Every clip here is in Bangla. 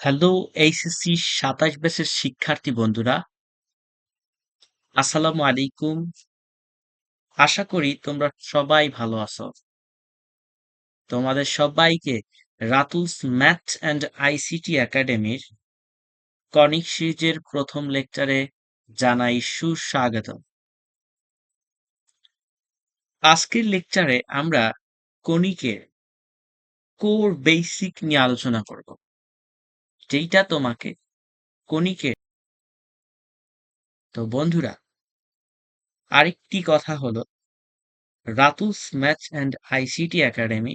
হ্যালো এইচএসসি ২৭ ব্যাচের শিক্ষার্থী বন্ধুরা, আসসালামু আলাইকুম। আশা করি তোমরা সবাই ভালো আছো। তোমাদের সবাইকে রাতুলস ম্যাথ অ্যান্ড আইসিটি একাডেমির কনিক সিরিজের প্রথম লেকচারে জানাই সুস্বাগতম। আজকের লেকচারে আমরা কনিকের কোর বেসিক নিয়ে আলোচনা করব, যেইটা তোমাকে কনিকের। তো বন্ধুরা, আরেকটি কথা হলো, Ratul's math and ICT academy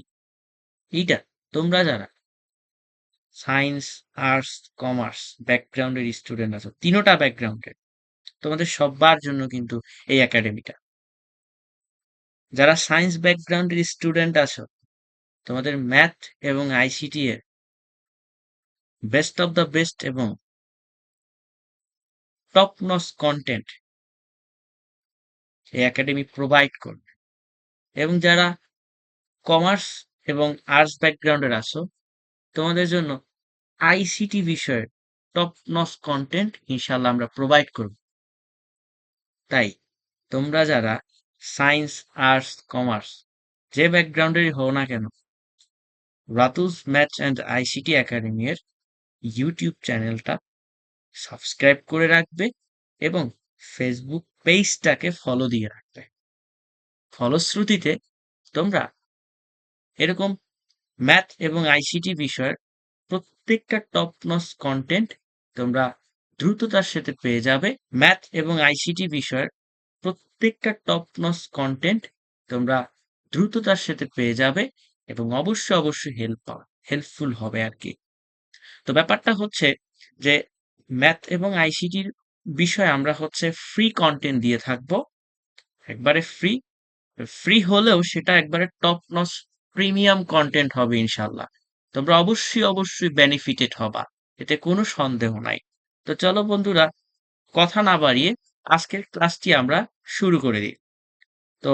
এইটা তোমরা যারা সায়েন্স, আর্টস, কমার্স ব্যাকগ্রাউন্ডের স্টুডেন্ট আছো, তিনোটা ব্যাকগ্রাউন্ডের, তোমাদের সবার জন্য কিন্তু এই একাডেমিটা। যারা সায়েন্স ব্যাকগ্রাউন্ডের স্টুডেন্ট আছো, তোমাদের ম্যাথ এবং আইসিটি এর বেস্ট অফ দ্য বেস্ট এবং টপ নচ কন্টেন্ট এই একাডেমি প্রোভাইড করবে। এবং যারা কমার্স এবং আর্টস ব্যাকগ্রাউন্ডের আছো, তোমাদের জন্য আইসিটি বিষয়ের টপ নচ কন্টেন্ট ইনশাল্লাহ আমরা প্রোভাইড করব। তাই তোমরা যারা সায়েন্স, আর্টস, কমার্স যে ব্যাকগ্রাউন্ডেরই হও না কেন, রাতুলস ম্যাথ অ্যান্ড আইসিটি একাডেমির ইউটিউব চ্যানেলটা সাবস্ক্রাইব করে রাখবে এবং ফেসবুক পেজটাকে ফলো দিয়ে রাখবে। ফলশ্রুতিতে তোমরা এরকম ম্যাথ এবং আইসিটি বিষয়ের প্রত্যেকটা টপ নচ কন্টেন্ট তোমরা দ্রুততার সাথে পেয়ে যাবে। ম্যাথ এবং আইসিটি বিষয়ের প্রত্যেকটা টপ নচ কন্টেন্ট তোমরা দ্রুততার সাথে পেয়ে যাবে এবং অবশ্যই হেল্পফুল হবে আর কি। তো ব্যাপারটা হচ্ছে যে ম্যাথ এবং আইসিটির বিষয়ে আমরা হচ্ছে ফ্রি কন্টেন্ট দিয়ে থাকবো, একবারে ফ্রি। ফ্রি হলেও সেটা একবারে টপ নচ প্রিমিয়াম কন্টেন্ট হবে ইনশাল্লাহ। তোমরা অবশ্যই বেনিফিটেড হবা, এতে কোনো সন্দেহ নাই। তো চলো বন্ধুরা, কথা না বাড়িয়ে আজকের ক্লাসটি আমরা শুরু করে দিই। তো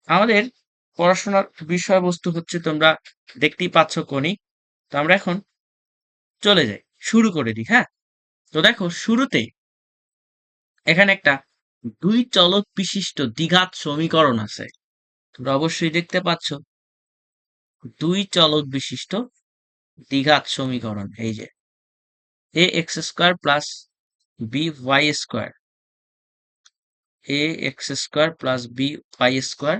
আমাদের পড়াশোনার বিষয়বস্তু হচ্ছে, তোমরা দেখতেই পাচ্ছ কনিক। তো আমরা এখন চলে যাই, শুরু করে দিই। হ্যাঁ, তো দেখো শুরুতেই এখানে একটা দুই চলক বিশিষ্ট দ্বিঘাত সমীকরণ আছে। তোমরা অবশ্যই দেখতে পাচ্ছ দুই চলক বিশিষ্ট দ্বিঘাত সমীকরণ। এই যে a x square plus B Y square, a x square plus B Y square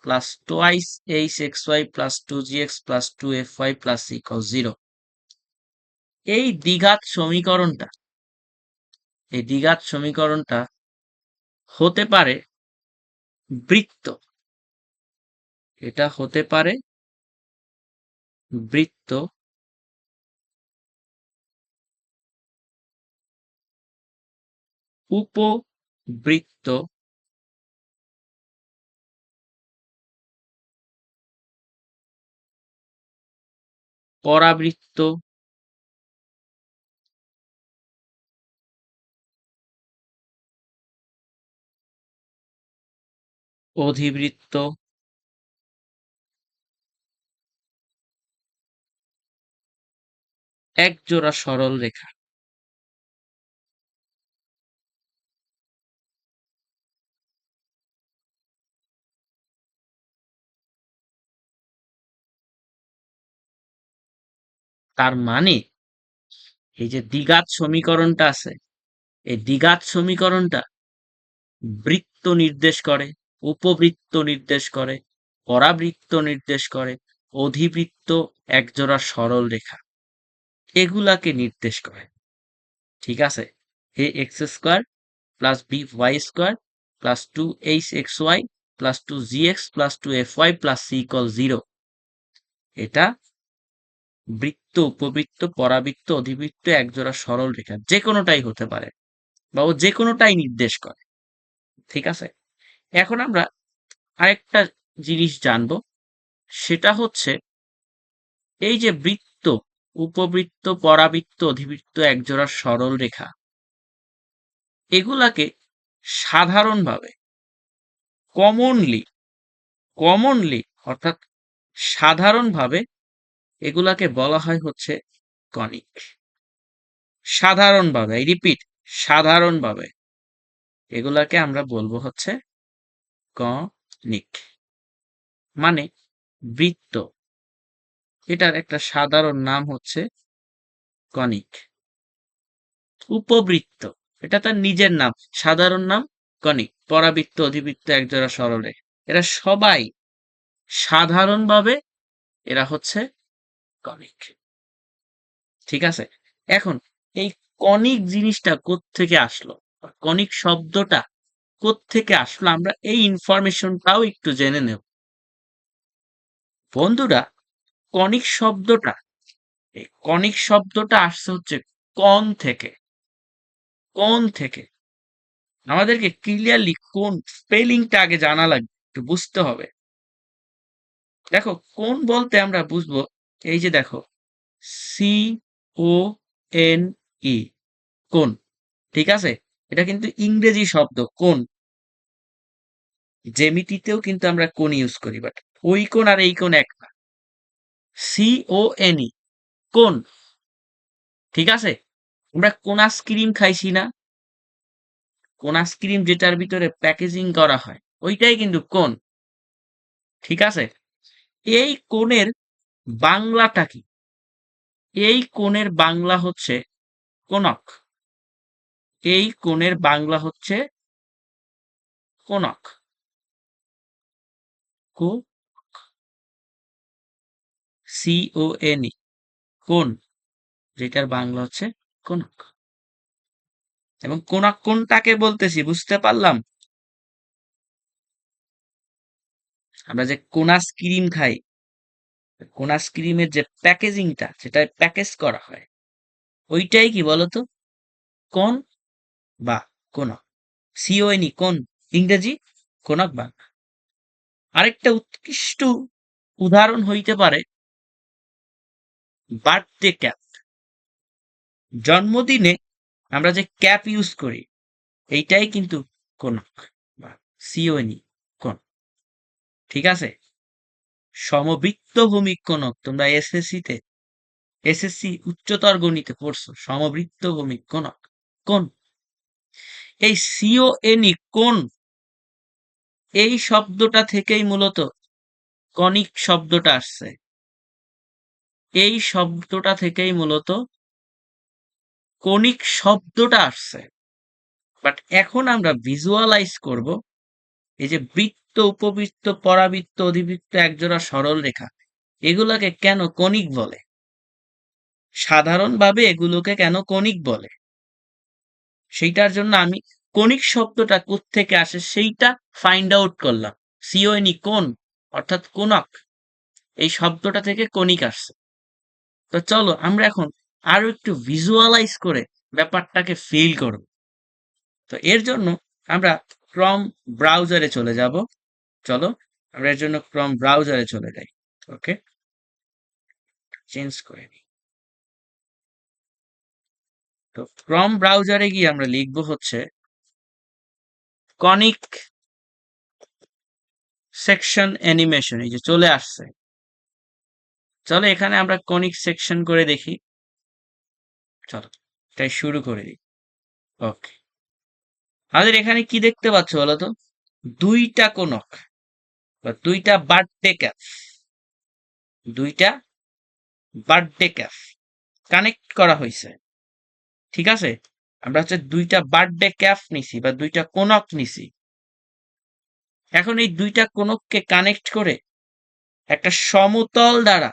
plus twice H x Y plus two g x plus two f y plus equal 0। এই দ্বিঘাত সমীকরণটা হতে পারে বৃত্ত। এটা হতে পারে বৃত্ত, উপবৃত্ত, পরাবৃত্ত, অধিবৃত্ত, একজোড়া সরল রেখা। তার মানে এই যে দ্বিঘাত সমীকরণটা আছে, এই দ্বিঘাত সমীকরণটা বৃত্ত নির্দেশ করে, উপবৃত্ত নির্দেশ করে, পরাবৃত্ত নির্দেশ করে, অধিবৃত্ত, একজোড়া সরল রেখা এগুলাকে নির্দেশ করে। ঠিক আছে, a x square plus B Y square plus two h x Y plus two g x plus two f y plus c equal 0। এটা বৃত্ত, উপবৃত্ত, পরাবৃত্ত, অধিবৃত্ত, একজোড়া সরল রেখা যে কোনোটাই হতে পারে, বা ও যে কোনোটাই নির্দেশ করে। ঠিক আছে, এখন আমরা আরেকটা জিনিস জানবো, সেটা হচ্ছে এই যে বৃত্ত, উপবৃত্ত, পরাবৃত্ত, অধিবৃত্ত, একজোড়া সরল রেখা এগুলাকে সাধারণভাবে কমনলি কমনলি অর্থাৎ সাধারণভাবে এগুলাকে বলা হয় হচ্ছে কনিক। সাধারণভাবে, রিপিট, সাধারণভাবে এগুলাকে আমরা বলবো হচ্ছে কনিক। মানে বৃত্ত, এটার একটা সাধারণ নাম হচ্ছে কনিক। উপবৃত্ত, এটা তার নিজের নাম, সাধারণ নাম কনিক। পরাবৃত্ত, অধিবৃত্ত, একজোড়া সরলরেখা, এরা সবাই সাধারণভাবে এরা হচ্ছে কনিক। ঠিক আছে, এখন এই কনিক জিনিসটা কোত্থেকে আসলো, কনিক শব্দটা কোত্থেকে আসলো, আমরা এই ইনফরমেশনটাও একটু জেনে নেব। বন্ধুরা, কনিক শব্দটা, এই কনিক শব্দটা আসছে হচ্ছে কন থেকে। কোন থেকে, আমাদেরকে ক্লিয়ারলি কোন স্পেলিংটা আগে জানা লাগবে, একটু বুঝতে হবে। দেখো, কোন বলতে আমরা বুঝবো, এই যে দেখো, CONE, কোন। ঠিক আছে, এটা কিন্তু ইংরেজি শব্দ কোন। জ্যামিতিতেও কিন্তু আমরা কোন ইউজ করি, বাট ওই কোন আর এই কোন এক না। CONE, কোন। ঠিক আছে, আমরা কোন আইসক্রিম খাইছি না, কোন আইসক্রিম যেটার ভিতরে প্যাকেজিং করা হয়, ওইটাই কিন্তু কোন। ঠিক আছে, এই কোণের বাংলাটা কি? এই কোণের বাংলা হচ্ছে কোণক। এই কোণের বাংলা হচ্ছে কোণক। CONE, কোণ, যেটার বাংলা হচ্ছে কোণক। এবং কোণক কোনটাকে বলতেছি বুঝতে পারলাম? আমরা যে কোন আইসক্রিম খাই, কোন আইসক্রিমের যে প্যাকেজিংটা, যেটা প্যাকেজ করা হয়, ওইটাই কি বলতো? কোণ বা কোণক। CONE, কোণ, ইংরেজি, কোণক বাংলা। আরেকটা উৎকৃষ্ট উদাহরণ হইতে পারে বার্থডে ক্যাপ। জন্মদিনে আমরা যে ক্যাপ ইউজ করি, এইটাই কিন্তু কোণক বা CONE, কোণ। ঠিক আছে, সমবৃত্ত ভূমিক কোণক, তোমরা SSC উচ্চতর গণিতে পড়ছো, সমবৃত্ত ভূমিক কোণক কোণ। এই CONE, কোণ, এই শব্দটা থেকেই মূলত কনিক শব্দটা আসছে। এই শব্দটা থেকেই মূলত কনিক শব্দটা আসছে। বাট এখন আমরা ভিজুয়ালাইজ করব, এই যে বৃত্ত, উপবৃত্ত, পরাবৃত্ত, অধিবৃত্ত, একজোড়া সরল রেখা, এগুলোকে কেন কনিক বলে, সাধারণভাবে এগুলোকে কেন কনিক বলে, সেইটার জন্য আমি কনিক শব্দটা কোত্থেকে আসে সেইটা ফাইন্ড আউট করলাম। CONE, কোণ, অর্থাৎ কোণক, এই শব্দটা থেকে কনিক আসছে। তো চলো আমরা এখন আরো একটু ভিজুয়ালাইজ করে ব্যাপারটাকে ফিল করব। তো এর জন্য আমরা ক্রম ব্রাউজারে চলে যাব। চলো আমরা এর জন্য ক্রম ব্রাউজারে চলে যাই। ওকে, চেঞ্জ করে নিই। তো ক্রম ব্রাউজারে গিয়ে আমরা লিখবো হচ্ছে কনিক সেকশন অ্যানিমেশন, এই যে চলে আসছে। চলো এখানে আমরা কনিক সেকশন করে দেখি। চলো তাই শুরু করে দিই। ওকে, আমাদের এখানে কি দেখতে পাচ্ছ বলো তো? দুইটা কোণক বা দুইটা বার্থডে ক্যাপ, দুইটা বার্থডে ক্যাপ কানেক্ট করা হয়েছে। ঠিক আছে, আমরা হচ্ছে দুইটা বার্থডে ক্যাপ নিছি বা দুইটা কোণক নিছি। এখন এই দুইটা কোণককে কানেক্ট করে একটা সমতল দ্বারা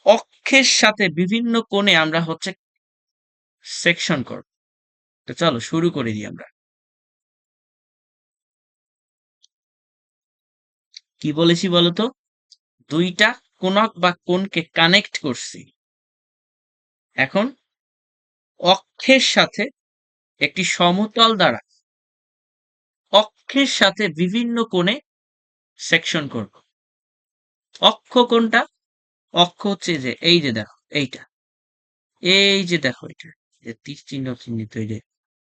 অক্ষের সাথে বিভিন্ন কোণে আমরা হচ্ছে সেকশন করব। তো চলো শুরু করে দিই আমরা। কি বলেছি বলতো? দুইটা কোণক বা কোণকে কানেক্ট করছি। এখন অক্ষের সাথে একটি সমতল দ্বারা অক্ষের সাথে বিভিন্ন কোণে সেকশন করব। অক্ষ কোনটা? অক্ষ হচ্ছে যে এই যে দেখো এইটা, এই যে দেখো এটা, যে তীর চিহ্ন চিহ্নিত এই যে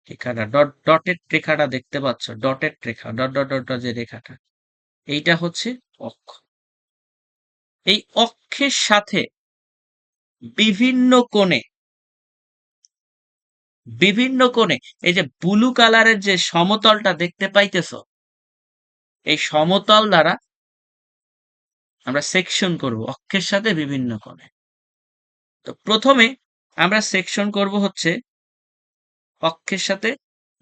রেখাটা, ডটেড রেখাটা দেখতে পাচ্ছ, ডটেড রেখা, ডট ডট ডট ডট যে রেখাটা, এইটা হচ্ছে অক্ষ। এই অক্ষের সাথে বিভিন্ন কোণে এই যে ব্লু কালারের যে সমতলটা দেখতে পাইতেছো, এই সমতল দ্বারা আমরা সেকশন করব অক্ষের সাথে বিভিন্ন কোণে। তো প্রথমে আমরা সেকশন করব হচ্ছে অক্ষের সাথে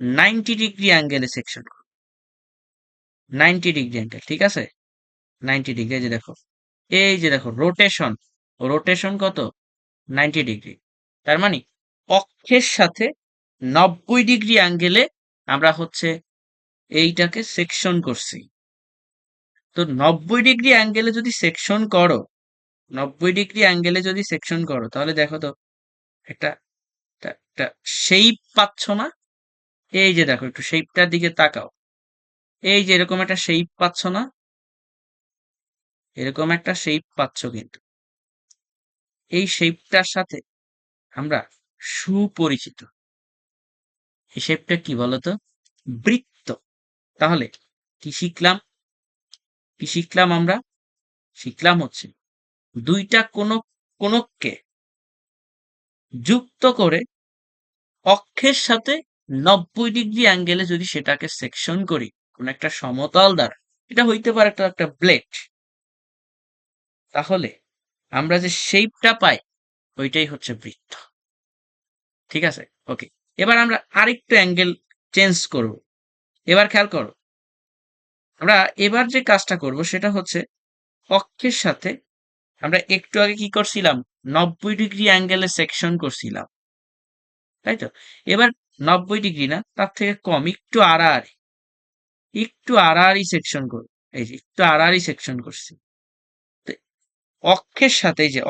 90 ডিগ্রি অ্যাঙ্গেলে সেকশন করব। 90 ডিগ্রি অ্যাঙ্গেল, ঠিক আছে? 90 ডিগ্রি, এই যে দেখো রোটেশন কত? 90 ডিগ্রি। তার মানে অক্ষের সাথে 90 ডিগ্রি অ্যাঙ্গেলে আমরা হচ্ছে এইটাকে সেকশন করছি। তো 90 ডিগ্রি অ্যাঙ্গেলে যদি সেকশন করো, 90 ডিগ্রি অ্যাঙ্গেলে যদি সেকশন করো, তাহলে দেখো তো একটা একটা শেপ পাচ্ছ না? এই যে দেখো, একটু শেপটার দিকে তাকাও। এই যে এরকম একটা শেপ পাচ্ছ না? এরকম একটা শেপ পাচ্ছ কিন্তু। এই শেপটার সাথে আমরা সুপরিচিত। এই শেপটা কি বলতো? বৃত্ত। তাহলে কি শিখলাম? আমরা শিখলাম হচ্ছে দুইটা কোণকে যুক্ত করে অক্ষের সাথে 90 ডিগ্রি অ্যাঙ্গেলে যদি সেটাকে সেকশন করি কোন একটা সমতল দ্বারা, এটা হইতে পারে একটা ব্লেড, তাহলে আমরা যে শেপটা পাই ওইটাই হচ্ছে বৃত্ত। ঠিক আছে? ওকে, এবার আমরা আরেকটু অ্যাঙ্গেল চেঞ্জ করব। এবার খেয়াল করো, আমরা এবার যে কাজটা করব সেটা হচ্ছে অক্ষের সাথে আমরা একটু আগে কি করছিলাম? 90 ডিগ্রি অ্যাঙ্গেলে সেকশন করছিলাম, তাই তো? এবার 90 ডিগ্রি না, তার থেকে কম, একটু আড়াআড়ি সেকশন করব। এই যে একটু আড়াআড়ি সেকশন করছি। তো অক্ষের সাথে, এই যে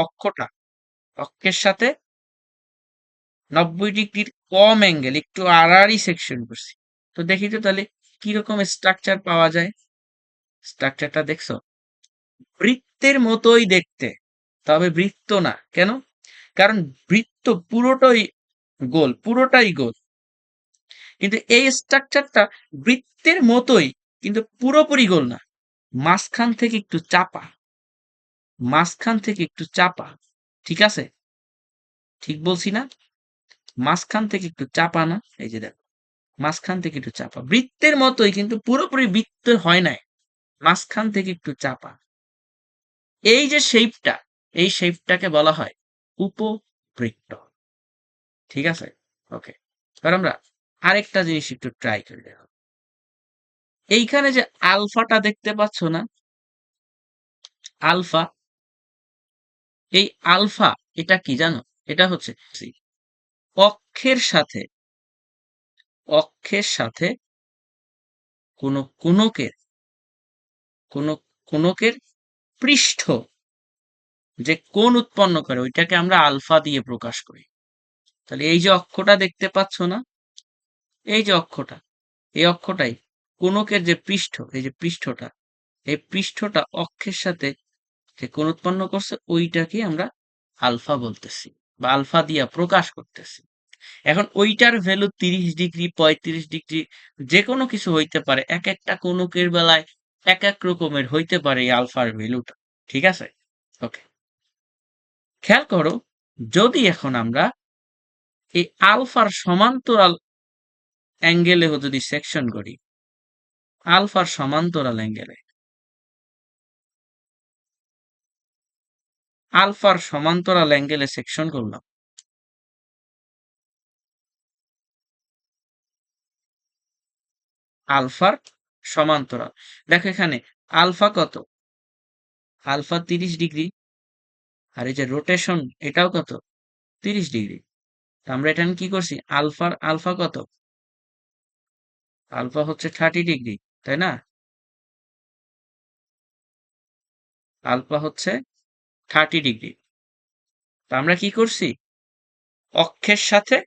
অক্ষের সাথে 90 ডিগ্রির কম অ্যাঙ্গেল একটু আড়াআড়ি সেকশন করছি। তো দেখি তো তাহলে কিরকম স্ট্রাকচার পাওয়া যায়। স্ট্রাকচারটা দেখছো? বৃত্তের মতোই দেখতে, তবে বৃত্ত না। কেন? কারণ বৃত্ত পুরোটাই গোল, কিন্তু এই স্ট্রাকচারটা বৃত্তের মতোই কিন্তু পুরোপুরি গোল না, মাঝখান থেকে একটু চাপা। ঠিক আছে? ঠিক বলছি না? মাঝখান থেকে একটু চাপা না? এই যে দেখো, মাঝখান থেকে একটু চাপা, বৃত্তের মতোই কিন্তু পুরোপুরি বৃত্ত হয় নাই, মাঝখান থেকে একটু চাপা। এই যে শেপটা, এই শেপটাকে বলা হয় উপবৃত্ত। ঠিক আছে? ওকে, এবার আমরা আরেকটা জিনিস একটু ট্রাই করে দেখো। এইখানে যে আলফাটা দেখতে পাচ্ছ না? আলফা, এই আলফা এটা কি জানো? এটা হচ্ছে অক্ষের সাথে কোন কোনকের পৃষ্ঠ যে কোণ উৎপন্ন করে ওইটাকে আমরা আলফা দিয়ে প্রকাশ করি। তাহলে এই যে অক্ষটা দেখতে পাচ্ছ না? এই যে এই অক্ষটাই কোনকের যে পৃষ্ঠ, এই যে এই পৃষ্ঠটা অক্ষের সাথে যে কোণ উৎপন্ন করছে ওইটাকে আমরা আলফা বলতেছি বা আলফা দিয়া প্রকাশ করতেছি। এখন ওইটার ভ্যালু 30 ডিগ্রি, 35 ডিগ্রি, যে কোনো কিছু হইতে পারে। এক একটা কোণকের বেলায় এক এক রকমের হইতে পারে এই আলফার ভ্যালুটা। ঠিক আছে? ওকে, খেয়াল করো, যদি এখন আমরা এই আলফার সমান্তরাল অ্যাঙ্গেলে যদি সেকশন করি, আলফার সমান্তরাল অ্যাঙ্গেলে সেকশন করলাম, আলফার সমান্তরাল। দেখো এখানে আলফা কত? আলফা 30 ডিগ্রি, আর এই যে রোটেশন এটাও কত? 30 ডিগ্রি। আমরা এটা কি করছি? আলফা কত? আলফা হচ্ছে 30 ডিগ্রি, তাই না? আলফা হচ্ছে 30 ডিগ্রি। তো আমরা কি করছি? অক্ষের সাথে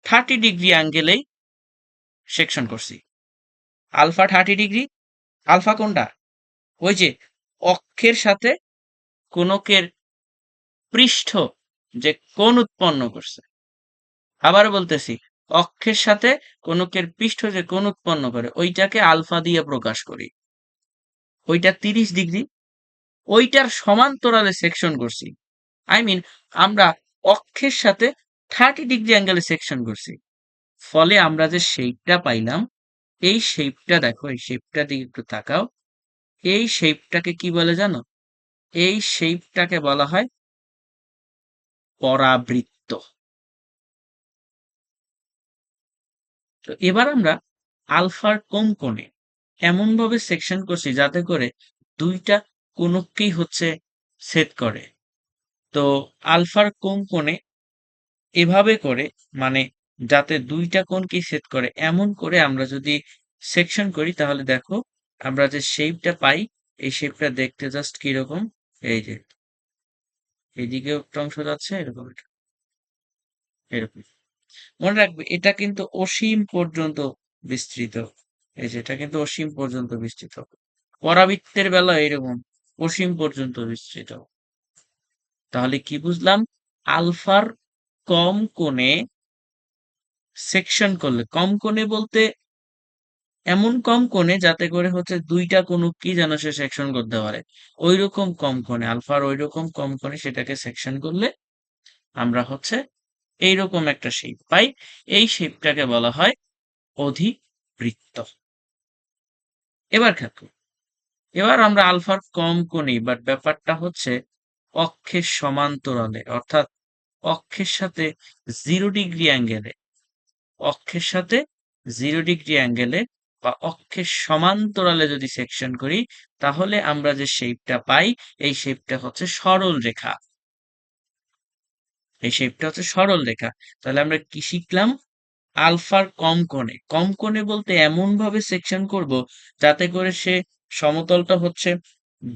30 ডিগ্রি অ্যাঙ্গেলেই সেকশন করছি। আলফা 30 ডিগ্রি, আলফা কোনটা? ওই যে অক্ষের সাথে কোনকের পৃষ্ঠ যে কোণ উৎপন্ন করছে। আবার বলতেছি, অক্ষের সাথে কোনকের পৃষ্ঠ যে কোণ উৎপন্ন করে ওইটাকে আলফা দিয়ে প্রকাশ করি। ওইটা 30 ডিগ্রি, ওইটার সমান্তরালে সেকশন করছি। আই মিন আমরা অক্ষের সাথে 30 ডিগ্রি অ্যাঙ্গেলে সেকশন করছি। ফলে আমরা যে শেপটা পাইলাম, এই শেপটা দেখো, এই শেপটার দিকে একটু তাকাও। এই শেপটাকে কি বলে জানো? এই শেপটাকে বলা হয় পরাবৃত্ত। তো এবার আমরা আলফার কোন কোণে এমন ভাবে সেকশন করছি যাতে করে দুইটা কোণকেই হচ্ছে ছেদ করে। তো আলফার কোন কোণে এভাবে করে, মানে যাতে দুইটা কোণকেই ছেদ করে এমন করে আমরা যদি সেকশন করি, তাহলে দেখো আমরা যে শেপটা পাই, এই শেপটা দেখতে জাস্ট কিরকম, এই যে এইদিকেও একটা অংশ যাচ্ছে এরকম এরকম। মনে রাখবে এটা কিন্তু অসীম পর্যন্ত বিস্তৃত। এই যে এটা কিন্তু অসীম পর্যন্ত বিস্তৃত। পরাবৃত্তের বেলা এরকম অসীম পর্যন্ত বিস্তৃত। তাহলে কি বুঝলাম? আলফার কম কোণে সেকশন করলে, কম কোণে বলতে এমন কম কোণে যাতে করে হচ্ছে দুইটা কোণকেই যেন সে সেকশন করতে পারে, ওইরকম কম কোণে, আলফার ওইরকম কম কোণে সেটাকে সেকশন করলে আমরা হচ্ছে এইরকম একটা শেপ পাই। এই শেপটাকে বলা হয় অধিবৃত্ত। এবার খেয়াল, এবার আমরা আলফার কম কোণে, বাট ব্যাপারটা হচ্ছে অক্ষের সমান্তরালে, অর্থাৎ অক্ষের সাথে 0 ডিগ্রি অ্যাঙ্গেলে, অক্ষের সাথে 0 ডিগ্রি অ্যাঙ্গেলে বা অক্ষের সমান্তরালে যদি সেকশন করি, তাহলে আমরা যে শেপটা পাই, এই শেপটা হচ্ছে সরল রেখা। এই শেপটা হচ্ছে সরল রেখা। তাহলে আমরা কি শিখলাম? আলফার কম কোণে, কম কোণে বলতে এমন ভাবে সেকশন করব যাতে করে সে সমতলটা হচ্ছে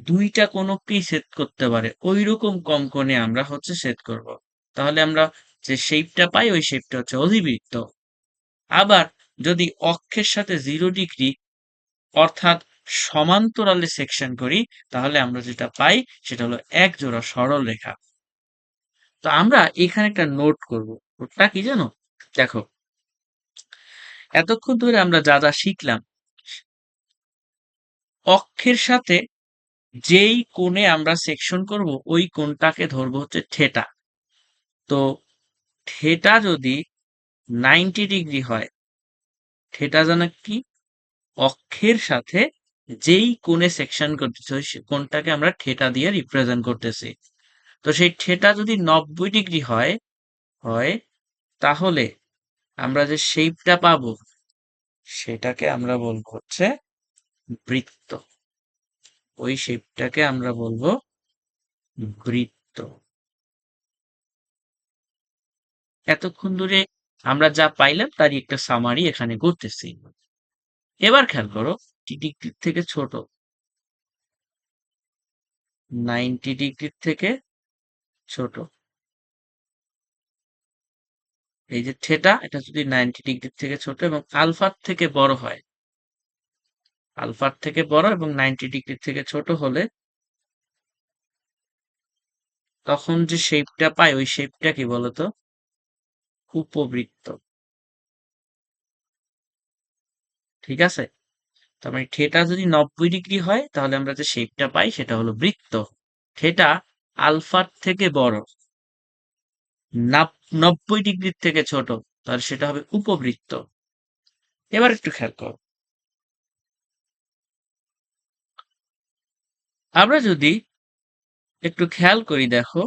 দুইটা কোণকেই ছেদ করতে পারে, ওই রকম কম কোণে আমরা হচ্ছে ছেদ করব। তাহলে আমরা যে শেপটা পাই, ওই শেপটা হচ্ছে অধিবৃত্ত। আবার যদি অক্ষের সাথে 0 ডিগ্রি অর্থাৎ সমান্তরালে সেকশন করি, তাহলে আমরা যেটা পাই সেটা হলো এক জোড়া সরল রেখা। তো আমরা এখানে একটা নোট করব। নোটটা কি জানো? দেখো, এতক্ষণ ধরে আমরা যা যা শিখলাম, অক্ষের সাথে যেই কোণে আমরা সেকশন করব ওই কোণটাকে ধরবো হচ্ছে থেটা। তো থেটা যদি 90 ডিগ্রি হয়, থেটা জানা কি? অক্ষের সাথে যেই কোণে সেকশন করতেছি ওই কোণটাকে আমরা থেটা দিয়ে রিপ্রেজেন্ট করতেছি। তো সেই থেটা যদি 90 ডিগ্রি হয় হয় তাহলে আমরা যে শেপটা পাবো সেটাকে আমরা বলবো হচ্ছে বৃত্ত। ওই শেপটাকে আমরা বলবো বৃত্ত। এতক্ষণ ধরে আমরা যা পাইলাম তারই একটা সামারি এখানে করতেছি। এবার খেয়াল করো, ডিগ্রির থেকে ছোট, 90 ডিগ্রির থেকে ছোট, এই যে থেটা, এটা যদি 90 ডিগ্রির থেকে ছোট এবং আলফার থেকে বড় হয়, আলফার থেকে বড় এবং 90 ডিগ্রির থেকে ছোট হলে তখন যে শেপটা পাই ওই শেপটা কি বলতো? উপবৃত্ত। ঠিক আছে? তার মানে থেটা যদি 90 ডিগ্রি হয় তাহলে আমরা যে শেপটা পাই সেটা হলো বৃত্ত। থেটা আলফার থেকে বড়, 90 ডিগ্রির থেকে ছোট, তাহলে সেটা হবে উপবৃত্ত। এবার একটু খেয়াল করো, আমরা যদি একটু খেয়াল করি, দেখো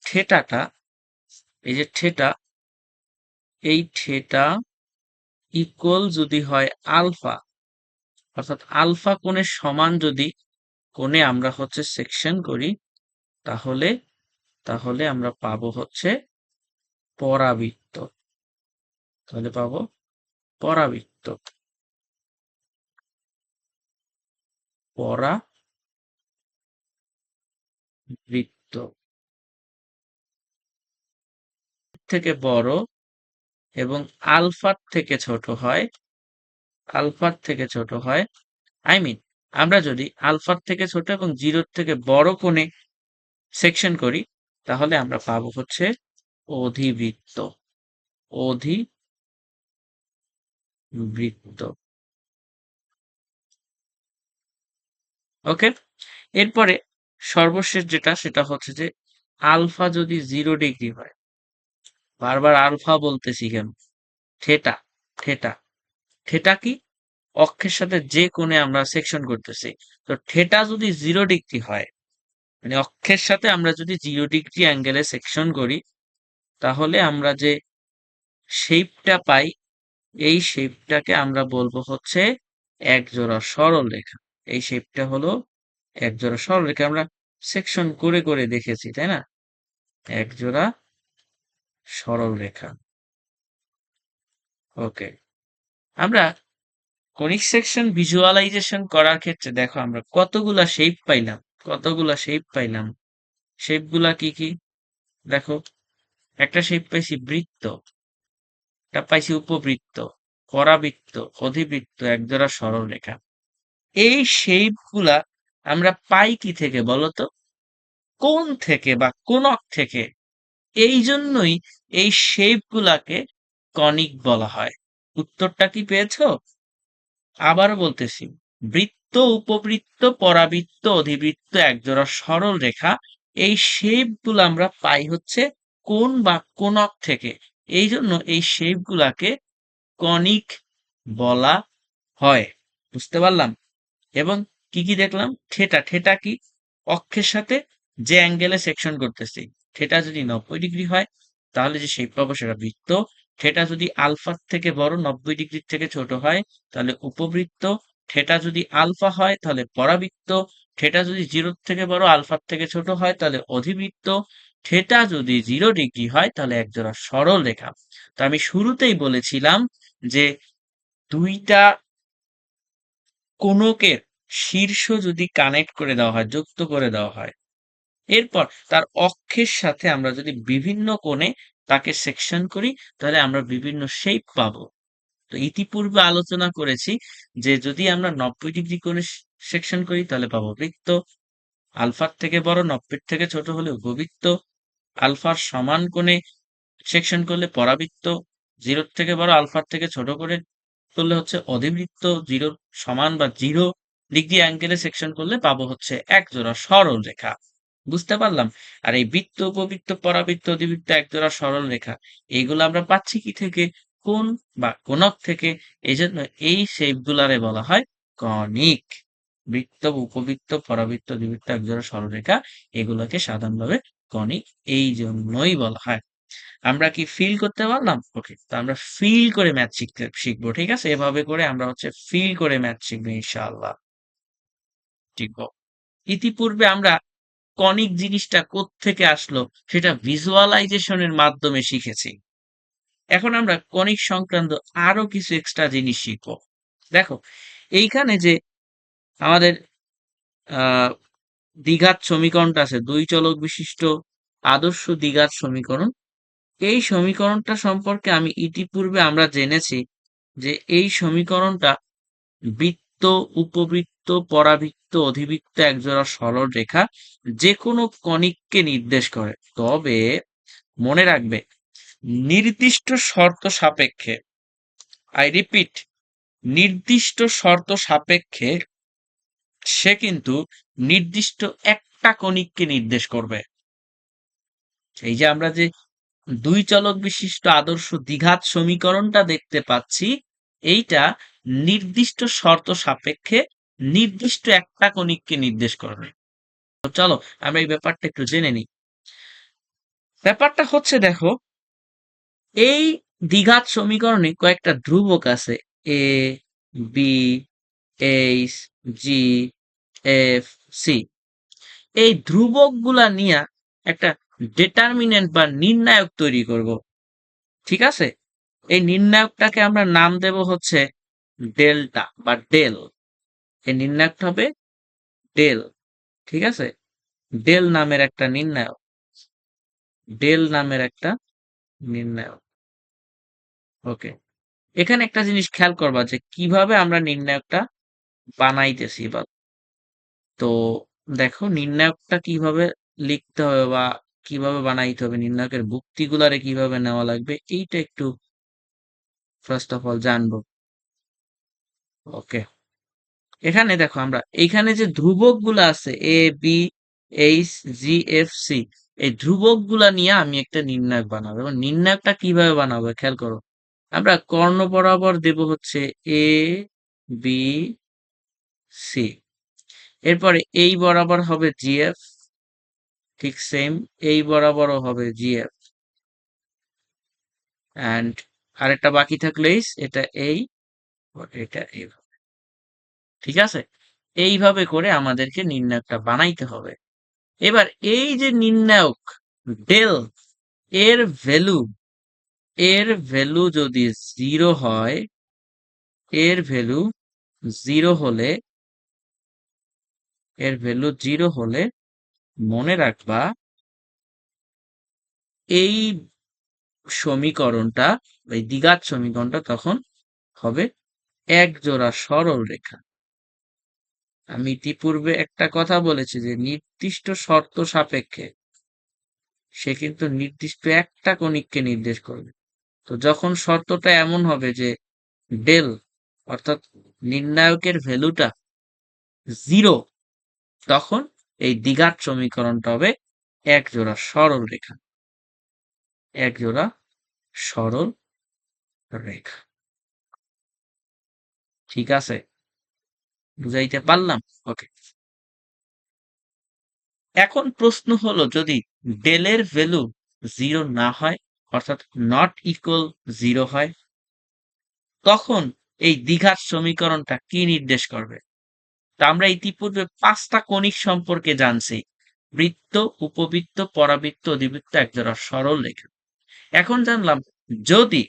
থেটাটা, এই যে থেটা, এই থেটা ইকুয়াল যদি হয় আলফা, অর্থাৎ আলফা কোণের সমান যদি কোণে আমরা হচ্ছে সেকশন করি, তাহলে তাহলে আমরা পাবো হচ্ছে পরাবৃত্ত। তাহলে পাবো পরাবৃত্ত। পরাবৃত্ত থেকে বড় এবং আলফার থেকে ছোট হয়, আলফার থেকে ছোট হয়, আই মিন আমরা যদি আলফার থেকে ছোট এবং 0 থেকে বড় কোণে সেকশন করি, তাহলে আমরা পাবো হচ্ছে অধিবৃত্ত। অধিবৃত্ত। ওকে, এরপরে সর্বশেষ যেটা সেটা হচ্ছে যে আলফা যদি 0 ডিগ্রি হয়, বারবার আলফা বলতেছি কেন? থেটা, থেটা, থেটা কি? অক্ষের সাথে যে কোণে আমরা সেকশন করতেছি। তো থেটা যদি 0 ডিগ্রি হয়, মানে অক্ষের সাথে আমরা যদি 0 ডিগ্রি অ্যাঙ্গেলে সেকশন করি, তাহলে আমরা যে শেপটা পাই, এই শেপটাকে আমরা বলবো হচ্ছে একজোড়া সরল রেখা। এই শেপটা হলো একজোড়া সরল রেখা। আমরা সেকশন করে করে দেখেছি, তাই না? একজোড়া সরল রেখা। ওকে, আমরা কনিক সেকশন ভিজুয়ালাইজেশন করার ক্ষেত্রে দেখো আমরা কতগুলা শেপ পাইলাম, কতগুলা শেপ পাইলাম। শেপগুলা কি কি? দেখো, একটা শেপ পাইছি বৃত্ত, একটা পাইছি উপবৃত্ত, পরাবৃত্ত, অধিবৃত্ত, একজোড়া সরল রেখা। এই শেপগুলা আমরা পাই কি থেকে বলতো? কোণ থেকে বা কোণক থেকে। এই জন্যই এই শেপগুলাকে কনিক বলা হয়। উত্তরটা কি পেয়েছো? আবারও বলতেছি, বৃত্ত, উপবৃত্ত, পরাবৃত্ত, অধিবৃত্ত, একজোড়া সরল রেখা, এই শেপগুলো আমরা পাই হচ্ছে কোণ বা কোণক থেকে। এই জন্য এই শেপগুলাকে কনিক বলা হয়। বুঝতে পারলাম? এবং কি কি দেখলাম? থেটা, থেটা কি? অক্ষের সাথে যে অ্যাঙ্গেলে সেকশন করতেছি, থেটা যদি 90 ডিগ্রি হয়, তাহলে যে শেপ পাবো সেটা বৃত্ত। থেটা যদি আলফার থেকে বড়, 90 ডিগ্রির থেকে ছোট হয়, তাহলে উপবৃত্ত। থেটা যদি আলফা হয়, তাহলে পরাবৃত্ত। থেটা যদি 0-র থেকে বড়, আলফার থেকে ছোট হয়, তাহলে অধিবৃত্ত। থেটা যদি 0 ডিগ্রি হয়, তাহলে একজোড়া সরল রেখা। তো আমি শুরুতেই বলেছিলাম যে দুইটা কোণকের শীর্ষ যদি কানেক্ট করে দেওয়া হয়, যুক্ত করে দেওয়া হয়, এরপর তার অক্ষের সাথে আমরা যদি বিভিন্ন কোণে তাকে সেকশন করি, তাহলে আমরা বিভিন্ন শেপ পাবো। তো ইতিপূর্বে আলোচনা করেছি যে যদি আমরা 90 ডিগ্রি কোণে সেকশন করি, তাহলে পাবো বৃত্ত। আলফার থেকে বড়, 90-র থেকে ছোট হলে উপবৃত্ত। আলফার সমান কোণে সেকশন করলে পরাবৃত্ত। 0-র থেকে বড়, আলফার থেকে ছোট করে করলে হচ্ছে অধিবৃত্ত। 0-র সমান বা 0 ডিগ্রি অ্যাঙ্গেলে সেকশন করলে পাবো হচ্ছে একজোড়া সরল রেখা। বুঝতে পারলাম? আর এই বৃত্ত, উপবৃত্ত, পরাবৃত্ত, অধিবৃত্ত, একজোড়া সরল রেখা, এইগুলো আমরা পাচ্ছি কি থেকে? কোণ বা কোণক থেকে। এই জন্য এই শেপগুলারে বলা হয় কনিক। বৃত্ত, উপবৃত্ত, পরাবৃত্ত, অধিবৃত্ত, একজোড়া সরল রেখা, এগুলোকে সাধারণভাবে কনিক এই জন্যই বলা হয়। আমরা কি ফিল করতে পারলাম? ওকে, তো আমরা ফিল করে ম্যাথ শিখবো, ঠিক আছে? এভাবে করে আমরা হচ্ছে ফিল করে ম্যাথ শিখবো ইনশাআল্লাহ। শিখবো। ইতিপূর্বে আমরা কনিক জিনিসটা কোত্থেকে আসলো সেটা ভিজুয়ালাইজেশনের মাধ্যমে শিখেছি। এখন আমরা কনিক সংক্রান্ত আরো কিছু এক্সট্রা জিনিস শিখবো। দেখো, এইখানে যে আমাদের আহ দ্বিঘাত সমীকরণটা আছে, দুই চলক বিশিষ্ট আদর্শ দ্বিঘাত সমীকরণ, এই সমীকরণটা সম্পর্কে আমি ইতিপূর্বে আমরা জেনেছি যে এই সমীকরণটা বৃত্ত, উপবৃত্ত, পরাবৃত্ত, অধিবৃত্ত, একজোড়া সরল রেখা যে কোনো কনিককে নির্দেশ করে। তবে মনে রাখবে, নির্দিষ্ট শর্ত সাপেক্ষে, আই রিপিট, নির্দিষ্ট শর্ত সাপেক্ষে সে কিন্তু নির্দিষ্ট একটা কনিককে নির্দেশ করবে। এই যে আমরা যে দুই চলক বিশিষ্ট আদর্শ দ্বিঘাত সমীকরণটা দেখতে পাচ্ছি, এইটা নির্দিষ্ট শর্ত সাপেক্ষে নির্দিষ্ট একটা কণিককে নির্দেশ করবে। তো চলো আমরা এই ব্যাপারটা একটু জেনে নিই। ব্যাপারটা হচ্ছে, দেখো, এই দ্বিঘাত সমীকরণে কয়েকটা ধ্রুবক আছে, এ, বি, এইচ, জি, এফ, সি। এই ধ্রুবকগুলা নিয়ে একটা ডিটারমিনেন্ট বা নির্ণায়ক তৈরি করব, ঠিক আছে? এই নির্ণায়কটাকে আমরা নাম দেব হচ্ছে ডেল্টা বা ডেল। এই নির্ণায়কটা হবে ডেল, ঠিক আছে? ডেল নামের একটা নির্ণায়ক, ডেল নামের একটা নির্ণায়ক। ওকে, এখানে একটা জিনিস খেয়াল করবা যে কিভাবে আমরা নির্ণায়কটা বানাইতেছি। বা তো দেখো, নির্ণায়কটা কিভাবে লিখতে হবে বা কিভাবে বানাইতে হবে, নির্ণায়কের যুক্তিগুলারে কিভাবে নেওয়া লাগবে, এইটা একটু ফার্স্ট অফ অল জানবো। ওকে, এখানে দেখো, আমরা এইখানে যে ধ্রুবক গুলো আছে, এ, বি, এইচ, জি, এফ, সি, এই ধ্রুবকগুলা নিয়ে আমি একটা নির্ণায়ক বানাবো, এবং নির্ণায়কটা কিভাবে বানাবো খেয়াল করো। আমরা কর্ণ বরাবর দেব হচ্ছে এ বি সি, এরপরে এই বরাবর হবে জিএফ, ঠিক সেম এই বরাবরও হবে জিএফ, অ্যান্ড আরেকটা বাকি থাকলে এটা এই, এটা এইভাবে। ঠিক আছে, এইভাবে করে আমাদেরকে নির্ণায়কটা বানাইতে হবে। এবার এই যে নির্ণায়ক ডেল, এর ভ্যালু, এর ভ্যালু যদি জিরো হয়, এর ভ্যালু জিরো হলে, এর ভ্যালু জিরো হলে মনে রাখবা এই সমীকরণটা, এই দ্বিঘাত সমীকরণটা তখন হবে এক জোড়া সরল রেখা। আমি ইতিপূর্বে একটা কথা বলেছি যে নির্দিষ্ট শর্ত সাপেক্ষে সে কিন্তু নির্দিষ্ট একটা কণিককে নির্দেশ করবে। তো যখন শর্তটা এমন হবে যে ডেল অর্থাৎ নির্ণায়কের ভ্যালুটা জিরো, তখন এই দ্বিঘাত সমীকরণটা হবে এক জোড়া সরল রেখা, এক জোড়া সরল রেখা। ঠিক আছে, বুঝাইতে পারলাম? ওকে। এখন প্রশ্ন হলো, যদি ডেলের ভ্যালু জিরো না হয়, অর্থাৎ নট ইকুয়াল জিরো হয়, তখন এই দ্বিঘাত সমীকরণটা কি নির্দেশ করবে? তা আমরা ইতিপূর্বে 5টা কণিক সম্পর্কে জানছি: বৃত্ত, উপবৃত্ত, পরাবৃত্ত, অধিবৃত্ত, একজোড়া সরল রেখা। এখন জানলাম যদি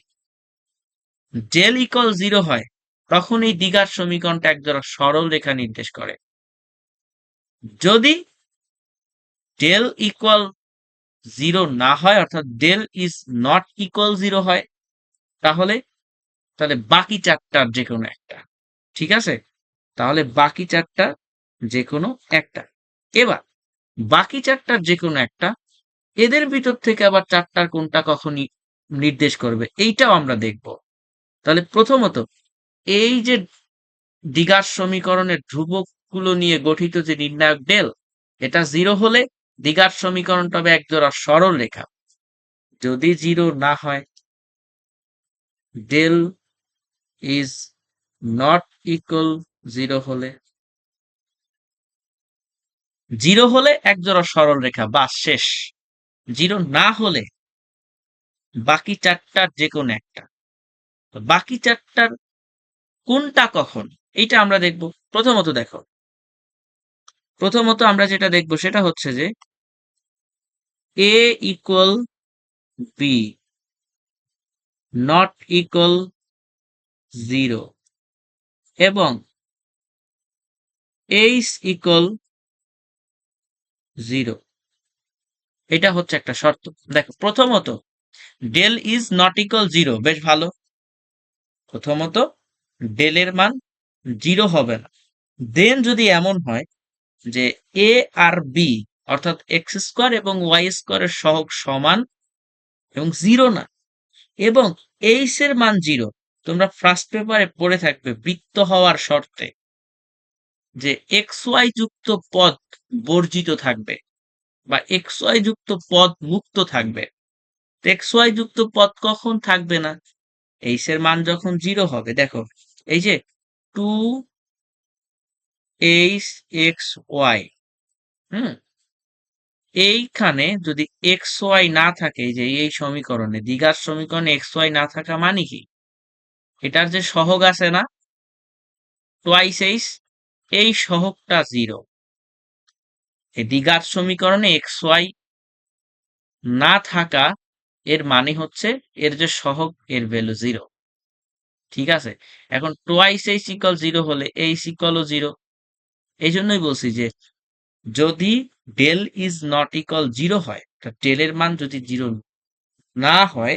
ডেল ইকুয়াল জিরো হয়, তখন এই দ্বিঘাত সমীকরণটা একজোড়া সরল রেখা নির্দেশ করে। যদি ডেল ইকুয়াল জিরো না হয়, অর্থাৎ del is not equal zero হয়, তাহলে তাহলে বাকি চারটার যে কোনো একটা। ঠিক আছে, তাহলে বাকি চারটা যে কোনো একটা। এবার বাকি চারটার যে কোনো একটা, এদের ভিতর থেকে আবার চারটার কোনটা কখন নির্দেশ করবে এইটাও আমরা দেখব। তাহলে প্রথমত এই যে দ্বিঘাত সমীকরণের ধ্রুবকগুলো নিয়ে গঠিত যে নির্ণায়ক ডেল, এটা জিরো হলে দ্বিঘাত সমীকরণটা হবে একজোড়া সরল রেখা। যদি জিরো না হয়, del is not equal zero হলে, জিরো হলে একজোড়া সরল রেখা, বাস শেষ। জিরো না হলে বাকি চারটার যে কোনো একটা। বাকি চারটার কোনটা কখন এইটা আমরা দেখব। প্রথমত দেখো, প্রথমত আমরা যেটা দেখব সেটা হচ্ছে যে a equal B not equal zero এবং এইচ ইকুয়াল জিরো, এটা হচ্ছে একটা শর্ত। দেখো, প্রথমত del is not equal zero, বেশ ভালো। প্রথমত ডেলের মান জিরো হবে না। দেন যদি এমন হয় যে এ আর বি অর্থাৎ এক্স স্কোয়ার এবং ওয়াই স্কোয়ারের সহগ সমান এবং জিরো না, এবং এইচ এর মান জিরো, তোমরা ফার্স্ট পেপারে পড়ে থাকবে বৃত্ত হওয়ার শর্তে যে এক্স ওয়াই যুক্ত পদ বর্জিত থাকবে বা এক্স ওয়াই যুক্ত পদ মুক্ত থাকবে। এক্স ওয়াই যুক্ত পদ কখন থাকবে না? এইচ এর মান যখন জিরো হবে। দেখো, এই যে টু এইচ এক্স ওয়াই, এইখানে যদি এক্স ওয়াই না থাকে, যে এই সমীকরণে দ্বিঘাত সমীকরণে এক্স ওয়াই না থাকা মানে কি? এটার যে সহগ আছে না টোয়াইস এইচ, এই সহগটা জিরো। এই দ্বিঘাত সমীকরণে এক্স ওয়াই না থাকা এর মানে হচ্ছে এর যে সহগ এর ভ্যালু জিরো। ঠিক আছে, এখন টোয়াইস এইচ ইকুয়াল জিরো হলে এইচ ইকুয়ালও জিরো। এই জন্যই বলছি যে যদি del is not equal zero হয়, ডেলের মান যদি জিরো না হয়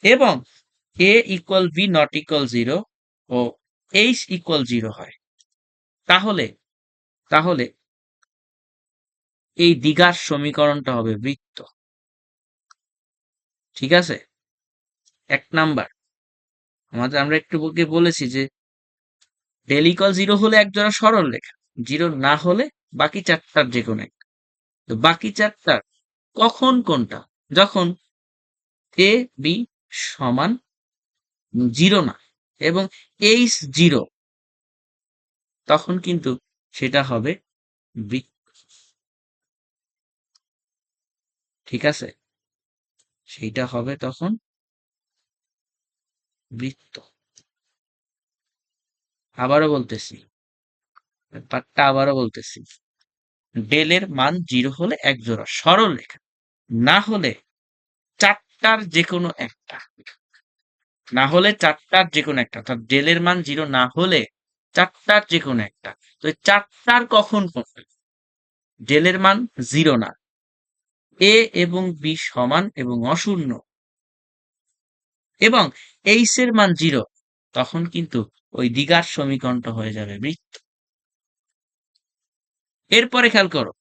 এবং a equal B not equal zero ও এইচ ইকুয়াল জিরো হয়, তাহলে তাহলে এই দ্বিঘাত সমীকরণটা হবে বৃত্ত। ঠিক আছে, এক নাম্বার আমরা একটু বলেছি যে ডেল ইকুয়াল জিরো হলে এক জোড়া সরল রেখা, জিরো না হলে বাকি চারটার যে কোনো একটা। তো বাকি চারটার কখন কোনটা? যখন এ বি সমান 0 না এবং এইচ 0, তখন কিন্তু সেটা হবে বৃত্ত। ঠিক আছে, সেইটা হবে তখন বৃত্ত। আবারও বলতেছি, ব্যাপারটা আবারও বলতেছি, ডেলের মান 0 হলে এক জোড়া সরল রেখা, না হলে চারটার যে কোনো একটা, না হলে চারটার যে কোনো একটা, অর্থাৎ ডেলের মান 0 না হলে চারটার যে কোনো একটা। তো চারটার কখন কোনটা? ডেলের মান 0 না, এ এবং বি সমান এবং অশূন্য, এবং এইচ এর মান 0, তখন কিন্তু ওই দ্বিঘাত সমীকরণটা হয়ে যাবে বৃত্ত। এরপরে খেয়াল করো,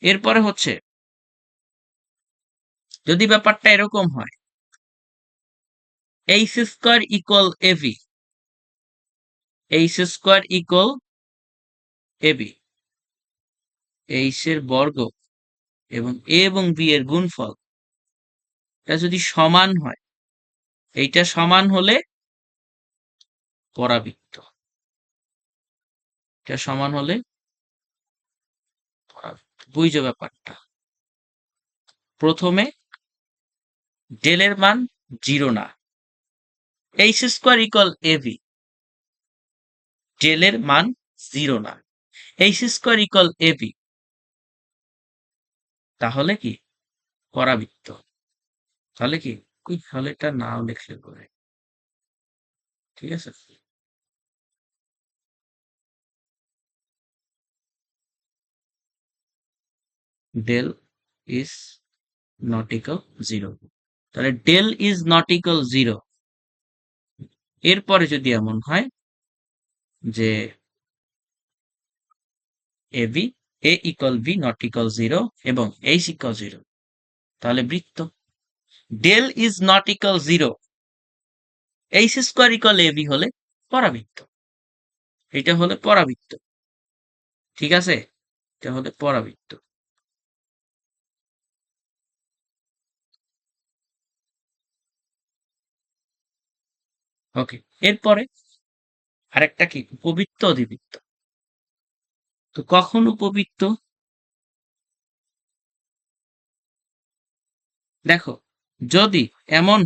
এরপরে হচ্ছে যদি ব্যাপারটা এরকম হয়, H square equal AB, H square equal AB, H এর বর্গ এবং এ এবং বি এর গুণফল, এটা যদি সমান হয়, এইটা সমান হলে পরাবৃত্ত, এটা সমান হলে পরাবৃত্ত। বুঝছো ব্যাপারটা? প্রথমে ডেলের মান 0 না, এইচ স্কোয়ার ইকুয়াল এবি, ডেলের মান 0 না, এইচ স্কোয়ার ইকুয়াল এবি, তাহলে কি পরাবৃত্ত। তাহলে কি, তাহলে এটা নাও লিখলে করে, ঠিক আছে। ডেল ইজ নট ইকুয়াল 0, তাহলে ডেল ইজ নট ইকুয়াল 0, এরপরে যদি এমন হয় যে AB, A equal B not equal 0 এবং এইচ ইকুয়াল 0, তাহলে বৃত্ত। Del is not equal 0, H square equal AB হলে পরাবৃত্ত, এটা হলে পরাবৃত্ত। ঠিক আছে, এটা হলে পরাবৃত্ত। ওকে, এরপরে আরেকটা কি, উপবৃত্ত অধিবৃত্ত। তো কখন উপবৃত্ত? দেখো, যদি এমন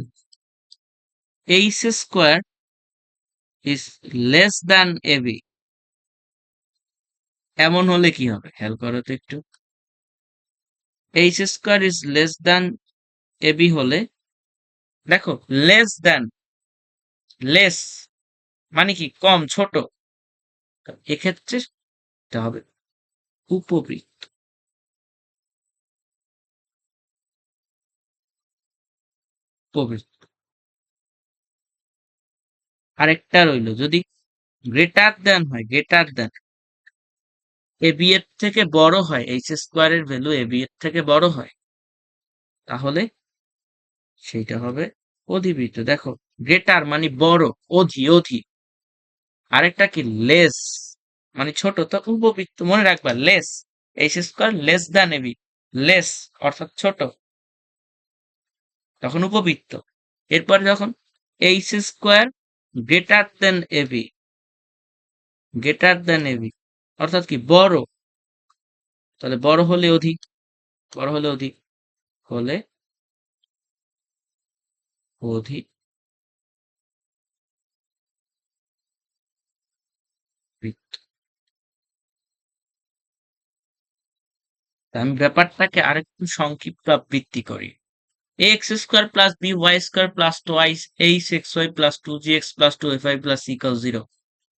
H square is less than AB, এমন হলে কি হবে খেয়াল করো তো একটু। H square is less than AB হলে, দেখো লেস দ্যান, লেস মানে কি কম, ছোট, এক্ষেত্রে এটা হবে উপবৃত্ত। উপবৃত্ত। আরেকটা রইল, যদি গ্রেটার দেন হয়, গ্রেটার দেন এবি এর থেকে বড় হয়, এইচ স্কোয়ারের ভ্যালু এবি এর থেকে বড় হয়, তাহলে সেইটা হবে অধিবৃত্ত। দেখো, গ্রেটার মানে বড়, অধি অধি, আরেকটা কি লেস মানে ছোট, তো উপবৃত্ত। মনে রাখবা, less, H square less than AB, less অর্থাৎ ছোট, তখন উপবৃত্ত। এরপর যখন H square greater than AB, greater than AB অর্থাৎ কি বড়, তাহলে বড় হলে অধিক, বড় হলে অধিক হলে অধিক বৃত্ত। আমি ব্যাপারটাকে আরেকটু সংক্ষিপ্ত আবৃত্তি করি। X square plus B Y square plus twice H x Y plus 2gx plus 2fy plus equal 0,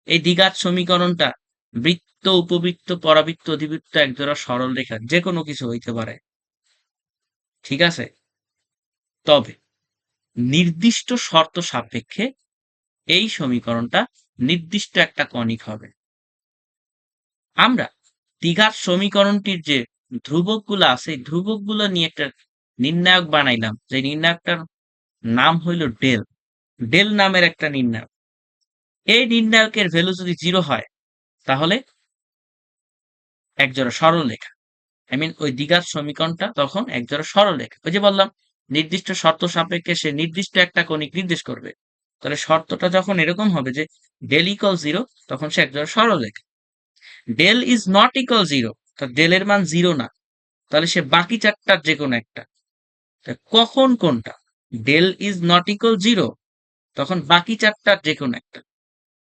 এই দ্বিঘাত সমীকরণটা বৃত্ত, উপবৃত্ত, পরাবৃত্ত, অধিবৃত্ত, একজোড়া সরল রেখা, যে কোনো কিছু হইতে পারে। ঠিক আছে, তবে নির্দিষ্ট শর্ত সাপেক্ষে এই সমীকরণটা নির্দিষ্ট একটা কণিক হবে। আমরা দ্বিঘাত সমীকরণটির যে ধ্রুবকগুলো আছে, এই ধ্রুবকগুলো নিয়ে একটা নির্ণায়ক বানাইলাম, যে নির্ণায়কটার নাম হইল ডেল, ডেল নামের একটা নির্ণায়ক। এই নির্ণায়কের ভ্যালু যদি 0 হয়, তাহলে একজোড়া সরল রেখা। ওই দ্বিঘাত সমীকরণটা তখন একজোড়া সরলরেখ। ওই যে বললাম নির্দিষ্ট শর্ত সাপেক্ষে সে নির্দিষ্ট একটা কণিক নির্দেশ করবে। তাহলে শর্তটা যখন এরকম হবে যে ডেল ইকুয়াল 0, তখন সে একজোড়া সরলরেখ। ডেল ইজ নট ইকুয়াল 0, তা ডেলের মান 0 না, তাহলে সে বাকি চারটার যে কোনো একটা। কখন কোনটা? ডেল ইজ নট ইকুয়াল 0, তখন বাকি চারটার যে কোনো একটা।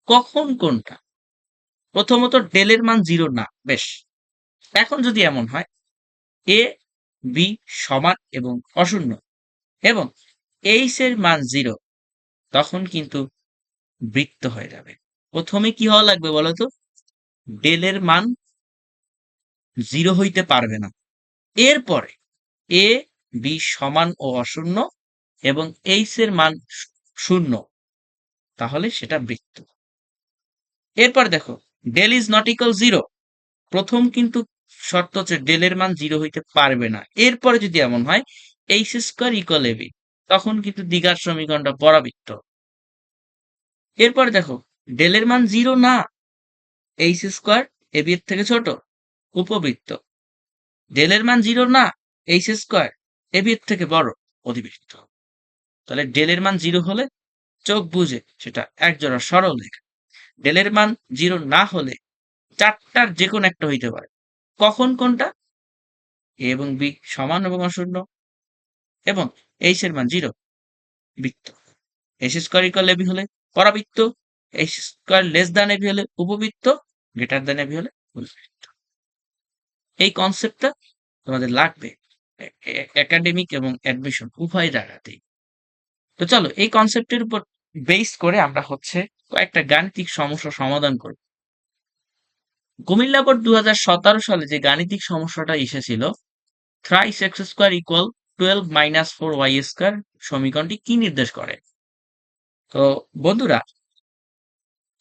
কখন কোনটা? প্রথমত ডেলের মান 0 না, বেশ। এখন যদি এমন হয় এ বি সমান এবং অশূন্য এবং এইচ এর মান 0, তখন কিন্তু বৃত্ত হয়ে যাবে। প্রথমে কি হওয়া লাগবে বলতো? ডেলের মান 0 হইতে পারবে না। এরপরে এ বি সমান ও অশূন্য এবং এইচ এর মান 0, তাহলে সেটা বৃত্ত। এরপর দেখো ডেল ইজ নট ইকুয়াল 0, প্রথম কিন্তু শর্ত হচ্ছে ডেলের মান 0 হইতে পারবে না। এরপরে যদি এমন হয় এইচ স্কোয়ার ইকুয়াল এবি, তখন কিন্তু দ্বিঘাত সমীকরণটা পরাবৃত্ত। এরপরে দেখো ডেলের মান 0 না, এইচ স্কোয়ার এবি এর থেকে ছোট, উপবৃত্ত। ডেলের মান 0 না, এইচ স্কোয়ার এবি এর থেকে বড়, অধিবৃত্ত। তাহলে ডেলের মান 0 হলে চোখ বুঝে সেটা একজোড়া সরলরেখা। ডেলের মান 0 না হলে চারটার যে কোনো একটা হইতে পারে। কখন কোনটা? এ এবং বি সমান এবং অশূন্য এবং এইচ এর মান 0, বৃত্ত। এইচ স্কোয়ার ইকুয়াল এবি হলে পরাবৃত্ত, h square less than AB হলে উপবৃত্ত, গ্রেটার দ্যান এবি হলে উল্বৃত্ত। এই কনসেপ্টটা তোমাদের লাগবে একাডেমিক এবং অ্যাডমিশন উভয় জায়গাতেই। তো চলো এই কনসেপ্টের উপর বেস করে আমরা কয়েকটা গাণিতিক সমস্যা সমাধান করব। কুমিল্লা বোর্ড 2017 সালে যে গাণিতিক সমস্যাটা এসেছিল, thrice x square equal 12 minus 4y square সমীকরণটি কি নির্দেশ করে? তো বন্ধুরা,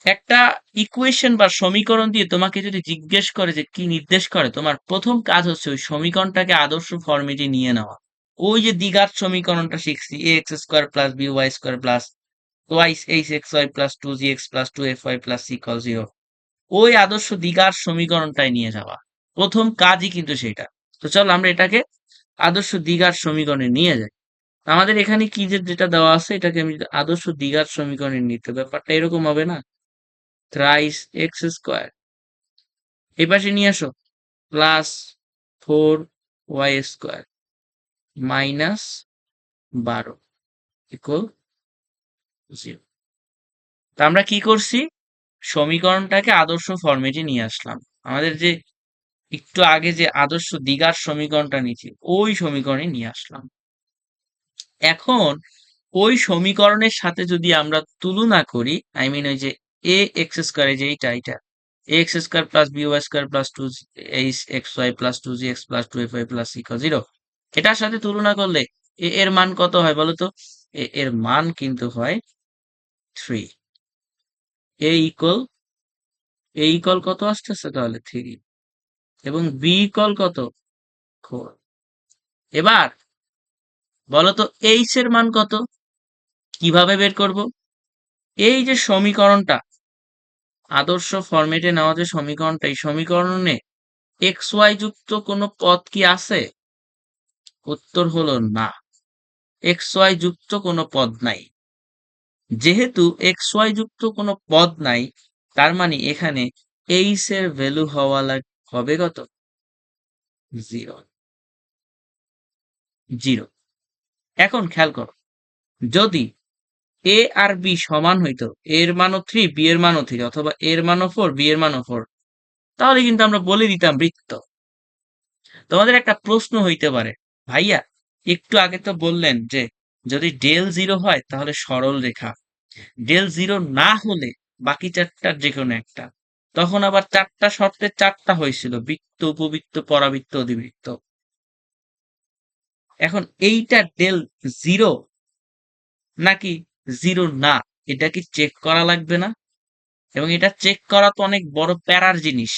একটা ইকুয়েশন বা সমীকরণ দিয়ে তোমাকে যদি জিজ্ঞেস করে যে কি নির্দেশ করে, তোমার প্রথম কাজ হচ্ছে ওই সমীকরণটাকে আদর্শ ফর্মেটে নিয়ে নেওয়া। ওই যে দ্বিঘাত সমীকরণটা শিখছি, a x square plus B Y square plus y h x Y plus 2gx plus 2fy plus c equal 0, ওই আদর্শ দ্বিঘাত সমীকরণটাই নিয়ে যাওয়া। প্রথম কাজই কিন্তু সেটা। তো চলো আমরা এটাকে আদর্শ দ্বিঘাত সমীকরণে নিয়ে যাই। আমাদের এখানে কি যেটা দেওয়া আছে, এটাকে আমি আদর্শ দ্বিঘাত সমীকরণে নিতে, ব্যাপারটা এরকম হবে না? থ্রাইস এক্স স্কোয়ার এই পাশে নিয়ে আসো, plus 4y square minus 12 equal 0। তা আমরা কি করছি? সমীকরণটাকে আদর্শ ফরম্যাটে নিয়ে আসলাম। আমাদের যে একটু আগে যে আদর্শ দ্বিঘাত সমীকরণটা নিয়েছি, ওই সমীকরণে নিয়ে আসলাম। এখন ওই সমীকরণের সাথে যদি আমরা তুলনা করি, ওই যে এ এক্স স্কোয়ার, যে এটা a x square plus B Y square plus 2 x Y plus 2gx plus 2fy plus c equal 0, এটার সাথে তুলনা করলে এ এর মান কত হয় বলতো? এ এর মান কিন্তু হয় 3। এ ইকুয়াল কত আসতেছে তাহলে? 3 এবং বি ইকুয়াল কত? 4। এবার বলতো এইচ এর মান কত? কিভাবে বের করব? এই যে সমীকরণটা আদর্শ ফরম্যাটে নেওয়া, যে সমীকরণটা, এই সমীকরণে এক্স ওয়াই যুক্ত কোনো পদ কি আছে? উত্তর হলো না, এক্স ওয়াই যুক্ত কোনো পদ নাই। যেহেতু এক্স ওয়াই যুক্ত কোনো পদ নাই, তার মানে এখানে এইচ এর ভ্যালু হবে কত? 0। 0। এখন খেয়াল করো, যদি এ আর বি সমান হইতো, এর মানও 3 বি এর মানও 3, অথবা এর মানও 4 বি এর মানও 4, তাহলে কিন্তু আমরা বলে দিতাম বৃত্ত। তোমাদের একটা প্রশ্ন হইতে পারে, ভাইয়া একটু আগে তো বললেন যে যদি ডেল 0 হয় তাহলে সরল রেখা, ডেল 0 না হলে বাকি চারটার যে কোনো একটা। তখন আবার চারটা শর্তে চারটা হয়েছিল, বৃত্ত, উপবৃত্ত, পরাবৃত্ত, অধিবৃত্ত। এখন এইটা ডেল 0 নাকি 0 না, এটা কি চেক করা লাগবে না? এবং এটা চেক করা তো অনেক বড় প্যারার জিনিস।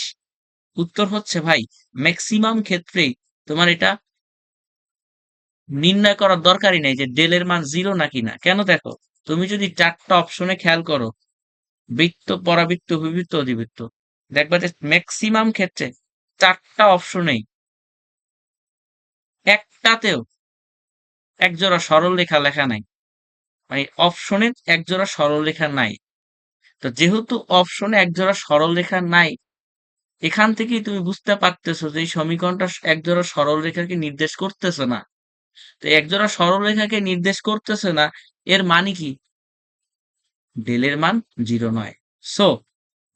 উত্তর হচ্ছে ভাই, ম্যাক্সিমাম ক্ষেত্রেই তোমার এটা নির্ণয় করার দরকারই নেই যে ডেলের মান 0 নাকি না। কেন? দেখো, তুমি যদি চারটা অপশনে খেয়াল করো, বৃত্ত, পরাবৃত্ত, উপবৃত্ত, অধিবৃত্ত, দেখবা যে ম্যাক্সিমাম ক্ষেত্রে চারটা অপশনেই একটাতেও একজোড়া সরলরেখা লেখা নাই, মানে অপশনে একজোড়া সরলরেখা নাই। তো যেহেতু অপশনে একজোড়া সরলরেখা নাই, এখান থেকেই তুমি বুঝতে পারতেছো যে এই সমীকরণটা একজোড়া সরলরেখাকে নির্দেশ করতেছে না। তো একজোড়া সরলরেখাকে নির্দেশ করতেছে না, এর মানে কি? ডেলের মান 0 নয়। সো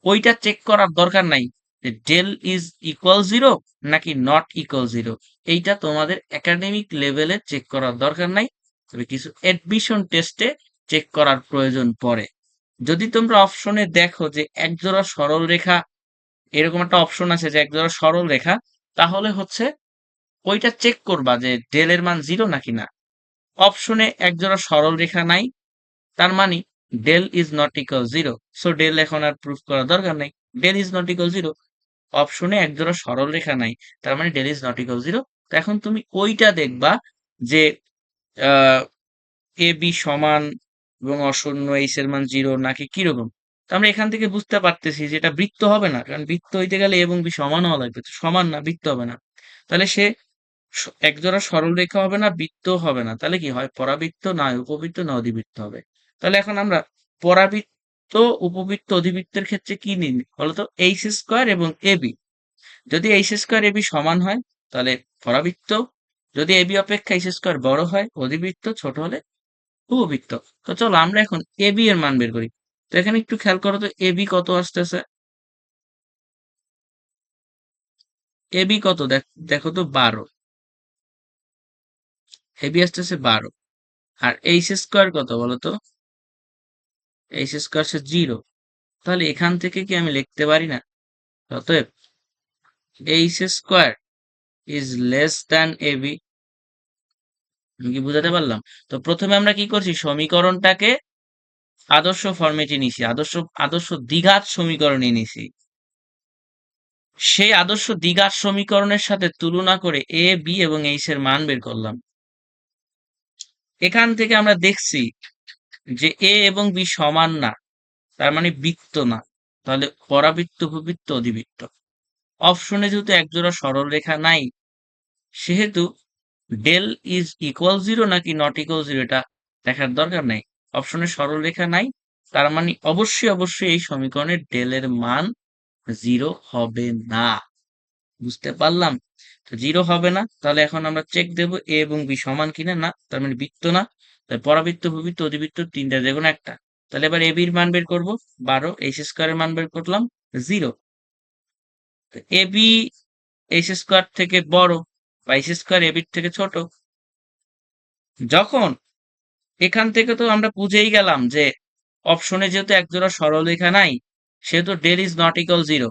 ওইটা চেক করার দরকার নাই যে ডেল ইজ ইকুয়াল 0 নাকি নট ইকুয়াল 0। এইটা তোমাদের একাডেমিক লেভেলে চেক করার দরকার নাই, তবে কিছু অ্যাডমিশন টেস্টে চেক করার প্রয়োজন পড়ে। যদি তোমরা অপশনে দেখো যে একজোড়া সরলরেখা, এরকম একটা অপশন আছে যে একজোড়া সরলরেখা, তাহলে হচ্ছে ওইটা চেক করবা যে ডেলের মান 0 নাকি না। অপশনে একজোড়া সরলরেখা নাই, তার মানে del is not equal 0। So del এখন আর প্রুফ করার দরকার নাই, ডেল ইজ নট ইকুয়াল 0। অপশনে একজোড়া সরলরেখা নাই, তার মানে ডেল ইজ নট ইকুয়াল 0। তো এখন তুমি ওইটা দেখবা যে এ বি সমান এবং অশূন্য, এইচ এর মান 0 নাকি কিরকম। তো আমরা এখান থেকে বুঝতে পারতেছি যে এটা বৃত্ত হবে না, কারণ বৃত্ত হইতে গেলে এ এবং বি সমান হওয়া লাগবে, তো সমান না, বৃত্ত হবে না। তাহলে সে একজোড়া সরলরেখা হবে না, বৃত্ত হবে না, তাহলে কি হয়? পরাবৃত্ত, না উপবৃত্ত, না অধিবৃত্ত হবে। তাহলে এখন আমরা পরাবৃত্ত, উপবৃত্ত, অধিবৃত্তের ক্ষেত্রে কি নিই বলতো? এইচ স্কোয়ার এবং এ বি। যদি এইচ স্কোয়ার এ বি সমান হয় তাহলে পরাবৃত্ত, যদি এ বি অপেক্ষা এইচ স্কোয়ার বড় হয় অধিবৃত্ত, ছোট হলে উপবৃত্ত। তো চলো আমরা এখন এ বি এর মান বের করি। তো এখানে একটু খেয়াল করো তো এ বি কত আসতেছে। এ বি কত দেখো তো, 12। এ বি আসতেছে 12। আর এইচ স্কোয়ার কত বলো তো? এইচ স্কোয়ার সে 0। তাহলে এখান থেকে কি আমি লিখতে পারি না, অতএব H square is less than A B. আমি কি বুঝাতে পারলাম? তো প্রথমে আমরা কি করছি, সমীকরণটাকে আদর্শ ফরম্যাটে নিছি, আদর্শ আদর্শ দ্বিঘাত সমীকরণে নিছি। সেই আদর্শ দ্বিঘাত সমীকরণের সাথে তুলনা করে এ বি এবং এইচ এর মান বের করলাম। এখান থেকে আমরা দেখছি যে এ এবং বি সমান না, তার মানে বৃত্ত না। তাহলে পরাবৃত্ত, উপবৃত্ত, অধিবৃত্ত। অপশনে যেহেতু একজোড়া সরলরেখা নাই, সেহেতু ডেল ইজ ইকুয়াল 0 নাকি নট ইকুয়াল 0 এটা দেখার দরকার নাই। অপশনে সরলরেখা নাই, তার মানে অবশ্যই অবশ্যই এই সমীকরণের ডেলের মান 0 হবে না। বুঝতে পারলাম? তো 0 হবে না, তাহলে এখন আমরা চেক দেব এ এবং বি সমান কিনা, না, তার মানে বৃত্ত না। তাহলে পরাবৃত্ত, উপবৃত্ত, অধিবৃত্ত তিনটা যেকোনো একটা। তাহলে এবার এ বির মান বের করবো 12, এইচ স্কোয়ারের মান বের করলাম 0। এ বি এইচ স্কোয়ার থেকে বড়, বা এইচ স্কোয়ার এ বির থেকে ছোট। যখন এখান থেকে তো আমরা বুঝেই গেলাম যে অপশনে যেহেতু একজোড়া সরলরেখা নাই, সেহেতু del is not equal 0,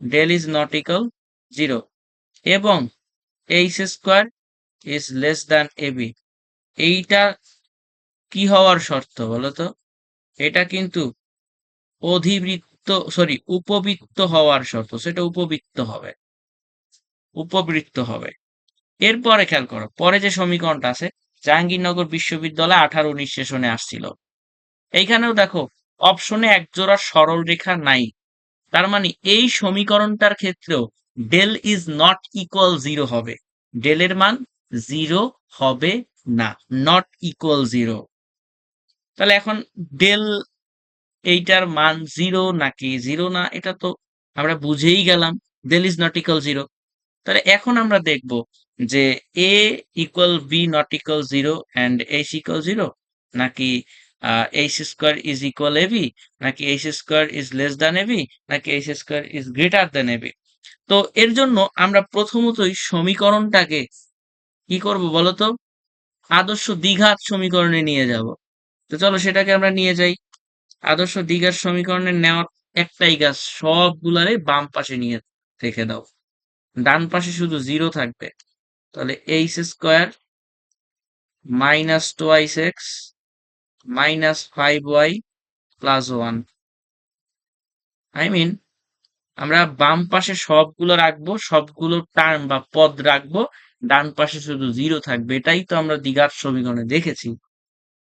del is not equal 0, এবং H square is less than A B. এইটা কি হওয়ার শর্ত বলতো? এটা কিন্তু অধিবৃত্ত, সরি উপবৃত্ত হওয়ার শর্ত, সেটা উপবৃত্ত হবে, উপবৃত্ত হবে। এরপরে খেয়াল করো পরে যে সমীকরণটা আছে, জাহাঙ্গীরনগর বিশ্ববিদ্যালয় 18-19 সেশনে আসছিল। এইখানেও দেখো অপশনে একজোড়া সরলরেখা নাই, তার মানে এই সমীকরণটার ক্ষেত্রেও ডেল ইজ নট ইকুয়াল 0 হবে। ডেলের মান 0 হবে না, নট ইকুয়াল 0। তাহলে এখন ডেল, এইটার মান 0 নাকি 0 না, এটা তো আমরা বুঝেই গেলাম, ডেল ইজ নট ইকুয়াল 0। তাহলে এখন আমরা দেখব যে a equal B not equal 0 and h equal 0, নাকি h square is equal a b, নাকি h square is less than A b, নাকি h square is greater than A b. তো এর জন্য আমরা প্রথমতই সমীকরণটাকে কি করব বলতো? আদর্শ দ্বিঘাত সমীকরণে নিয়ে যাব। তো চলো সেটাকে আমরা নিয়ে যাই। আদর্শ দ্বিঘাত সমীকরণে নেওয়ার একটাই কাজ, সবগুলারে বাম পাশে নিয়ে রেখে দাও, ডান পাশে শুধু 0 থাকবে। তাহলে H square minus 2x minus 5y plus 1। I mean আমরা বাম পাশে সবগুলো রাখবো, সবগুলো টার্ম বা পদ রাখবো, ডান পাশে শুধু 0 থাকবে। এটাই তো আমরা দ্বিঘাত সমীকরণে দেখেছি।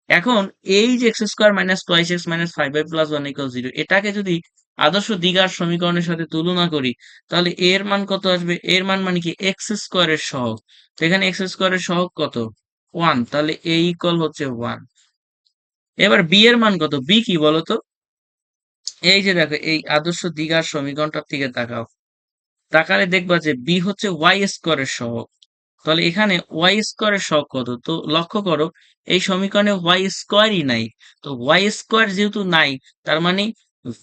এখন এই যে x square minus 2x minus 5y plus 1 equal 0, এটাকে যদি আদর্শ দ্বিঘাত সমীকরণের সাথে তুলনা করি, তাহলে a এর মান কত আসবে? a এর মান মানে কি এক্স স্কোয়ারের সহগ। তো এখানে এক্স স্কোয়ারের সহগ কত? 1, তাহলে a ইকুয়াল হচ্ছে 1। এবার b এর মান কত? b কি বলতো? এই যে দেখো, এই আদর্শ দ্বিঘাত সমীকরণটার দিকে তাকাও, তাকালে দেখবা যে b হচ্ছে ওয়াই স্কোয়ারের সহগ। তাহলে এখানে ওয়াই স্কোয়ারের সহগ কত? তো লক্ষ্য করো, এই সমীকরণে ওয়াই স্কোয়ারই নাই। তো ওয়াই স্কোয়ার যেহেতু নাই, তার মানে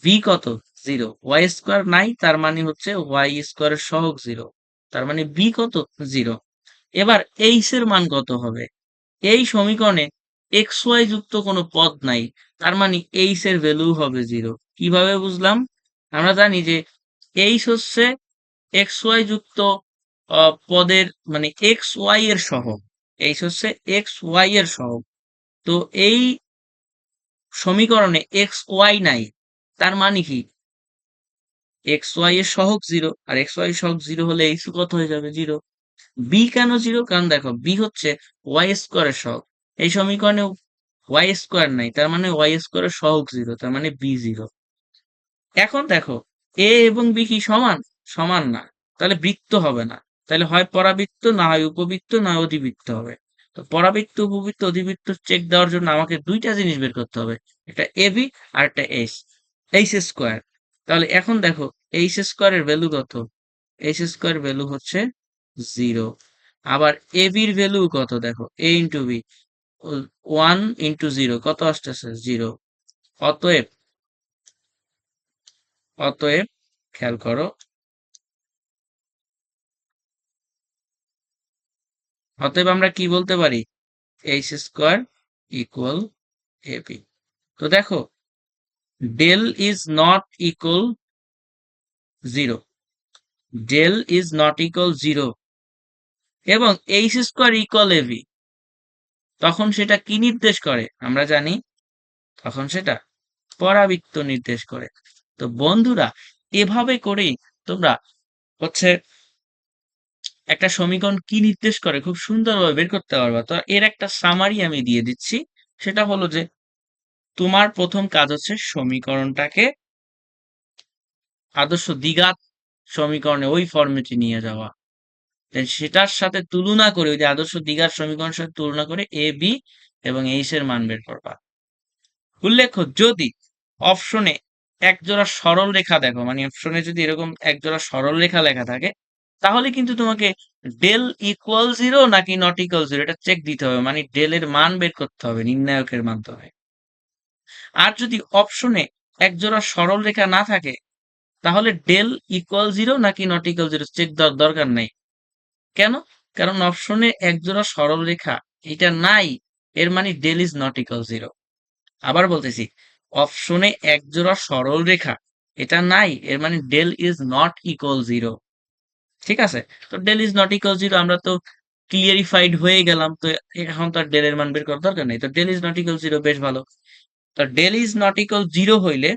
ভি কত? 0। ওয়াই স্কোয়ার নাই, তার মানে হচ্ছে ওয়াই স্কোয়ারের সহগ 0, তার মানে বি কত? 0। এবার এইচ এর মান কত হবে? এই সমীকরণে এক্স ওয়াই যুক্ত কোনো পদ নাই, তার মানে এইচ এর ভ্যালু হবে 0। কিভাবে বুঝলাম? আমরা জানি যে এইচ হচ্ছে এক্স ওয়াই যুক্ত পদের মানে এক্স ওয়াই এর সহগ। এইচ হচ্ছে এক্স ওয়াই এর সহগ। তো এই সমীকরণে এক্স ওয়াই নাই, তার মানে কি এক্স ওয়াই এর সহগ 0, আর এক্স ওয়াই সহগ 0 হলে এইচ কত হয়ে যাবে? 0। বি কেন 0? কারণ দেখো, বি হচ্ছে ওয়াই স্কোয়ারের সহগ। এই সমীকরণে ওয়াই স্কোয়ার নাই, তার মানে ওয়াই স্কোয়ারের সহগ 0, তার মানে বি 0। এখন দেখো, এ এবং বি কি সমান? সমান না, তাহলে বৃত্ত হবে না। তাহলে হয় পরাবৃত্ত, না হয় উপবৃত্ত, না হয় অধিবৃত্ত হবে। তো পরাবৃত্ত, উপবৃত্ত, অধিবৃত্ত চেক দেওয়ার জন্য আমাকে দুইটা জিনিস বের করতে হবে, একটা এবি আর একটা এইচ, এইচ স্কোয়ার। তাহলে এখন দেখো, এইচ স্কোয়ারের ভ্যালু কত? এইচ স্কোয়ার ভ্যালু হচ্ছে 0। আবার এবির ভ্যালু কত? দেখো, এ ইন্টু বি, 1 × 0 কত আসতেছে? 0। অতএব অতএব খেয়াল করো, অতএব আমরা কি বলতে পারি? H square equal AB. তো দেখো, del is not equal 0, del is not equal 0 এবং এইচ স্কোয়ার ইকুয়াল এবি, তখন সেটা কি নির্দেশ করে আমরা জানি? তখন সেটা পরাবৃত্ত নির্দেশ করে। তো বন্ধুরা, এভাবে করেই তোমরা হচ্ছে একটা সমীকরণ কি নির্দেশ করে খুব সুন্দরভাবে বের করতে পারবা। তো এর একটা সামারি আমি দিয়ে দিচ্ছি। সেটা হলো যে, তোমার প্রথম কাজ হচ্ছে সমীকরণটাকে আদর্শ দ্বিঘাত সমীকরণে ওই ফরম্যাটে নিয়ে যাওয়া। দেন সেটার সাথে তুলনা করে, ওই যে আদর্শ দ্বিঘাত সমীকরণের সাথে তুলনা করে এ বি এবং এইচ এর মান বের করবা। উল্লেখ্য, যদি অপশনে এক জোড়া সরল রেখা দেখো, মানে অপশনে যদি এরকম এক জোড়া সরল রেখা লেখা থাকে, তাহলে কিন্তু তোমাকে ডেল ইকুয়াল 0 নাকি নট ইকুয়াল 0 এটা চেক দিতে হবে, মানে ডেল এর মান বের করতে হবে নির্ণায়কের মাধ্যমে। আর যদি অপশনে এক জোড়া সরল রেখা না থাকে, তাহলে ডেল ইকুয়াল 0 নাকি নট ইকুয়াল 0 চেক দেওয়ার দরকার নেই। কেন? কারণ অপশনে এক জোড়া সরল রেখা এটা নাই, এর মানে ডেল ইজ নট ইকুয়াল 0। আবার বলতেছি, অপশনে এক জোড়া সরল রেখা এটা নাই, এর মানে ডেল ইজ নট ইকুয়াল 0। ঠিক আছে? তো ডেল ইজ নট ইকুয়াল 0 আমরা তো ক্লিয়ারিফাইড হয়ে গেলাম। তো এখন তো আর ডেল এর মান বের করার দরকার নেই। তো ডেল ইজ নট ইকুয়াল 0 বেশ ভালো। তো ডেল ইজ নট ইকুয়াল 0 হইলে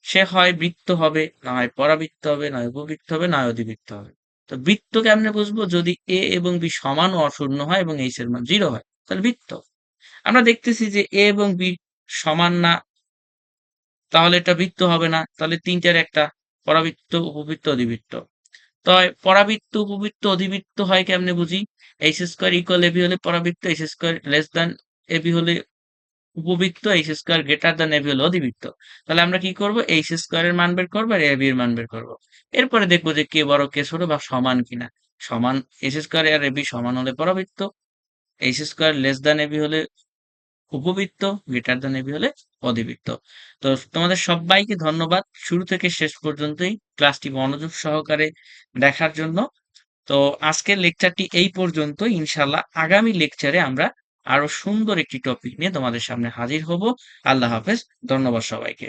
সে হয় বৃত্ত হবে, না হয় পরাবৃত্ত হবে, না হয় উপবৃত্ত হবে, না হয় অধিবৃত্ত হবে। তো বৃত্ত কেমনে বুঝবো? যদি এ এবং বি সমান ও অশূন্য হয় এবং এইচ এর মান 0 হয়, তাহলে বৃত্ত। আমরা দেখতেছি যে এ এবং বি সমান না, তাহলে এটা বৃত্ত হবে না। তাহলে তিনটার একটা, পরাবৃত্ত, উপবৃত্ত, অধিবৃত্ত। তো পরাবৃত্ত, উপবৃত্ত, অধিবৃত্ত হয় কেমনে বুঝি? এইচ স্কোয়ার ইকুয়াল এবি হলে পরাবৃত্ত, h square less than AB হলে উপবৃত্ত, h square greater than AB হলে অধিবৃত্ত। তাহলে আমরা কি করব? এইচ স্কোয়ার এর মান বের করবো আর এবি এর মান বের করবো। এরপরে দেখবো যে কে বড় কে ছোট বা সমান কিনা। সমান, এইচ স্কোয়ার আর এবি সমান হলে পরাবৃত্ত, h square less than AB হলে উপবৃত্ত, গ্রেটার দ্যান এবি হলে অধিবৃত্ত। তো তোমাদের সবাইকে ধন্যবাদ শুরু থেকে শেষ পর্যন্তই ক্লাসটি মনোযোগ সহকারে দেখার জন্য। তো আজকের লেকচারটি এই পর্যন্ত। ইনশাল্লাহ আগামী লেকচারে আমরা আরো সুন্দর একটি টপিক নিয়ে তোমাদের সামনে হাজির হব। আল্লাহ হাফেজ। ধন্যবাদ সবাইকে।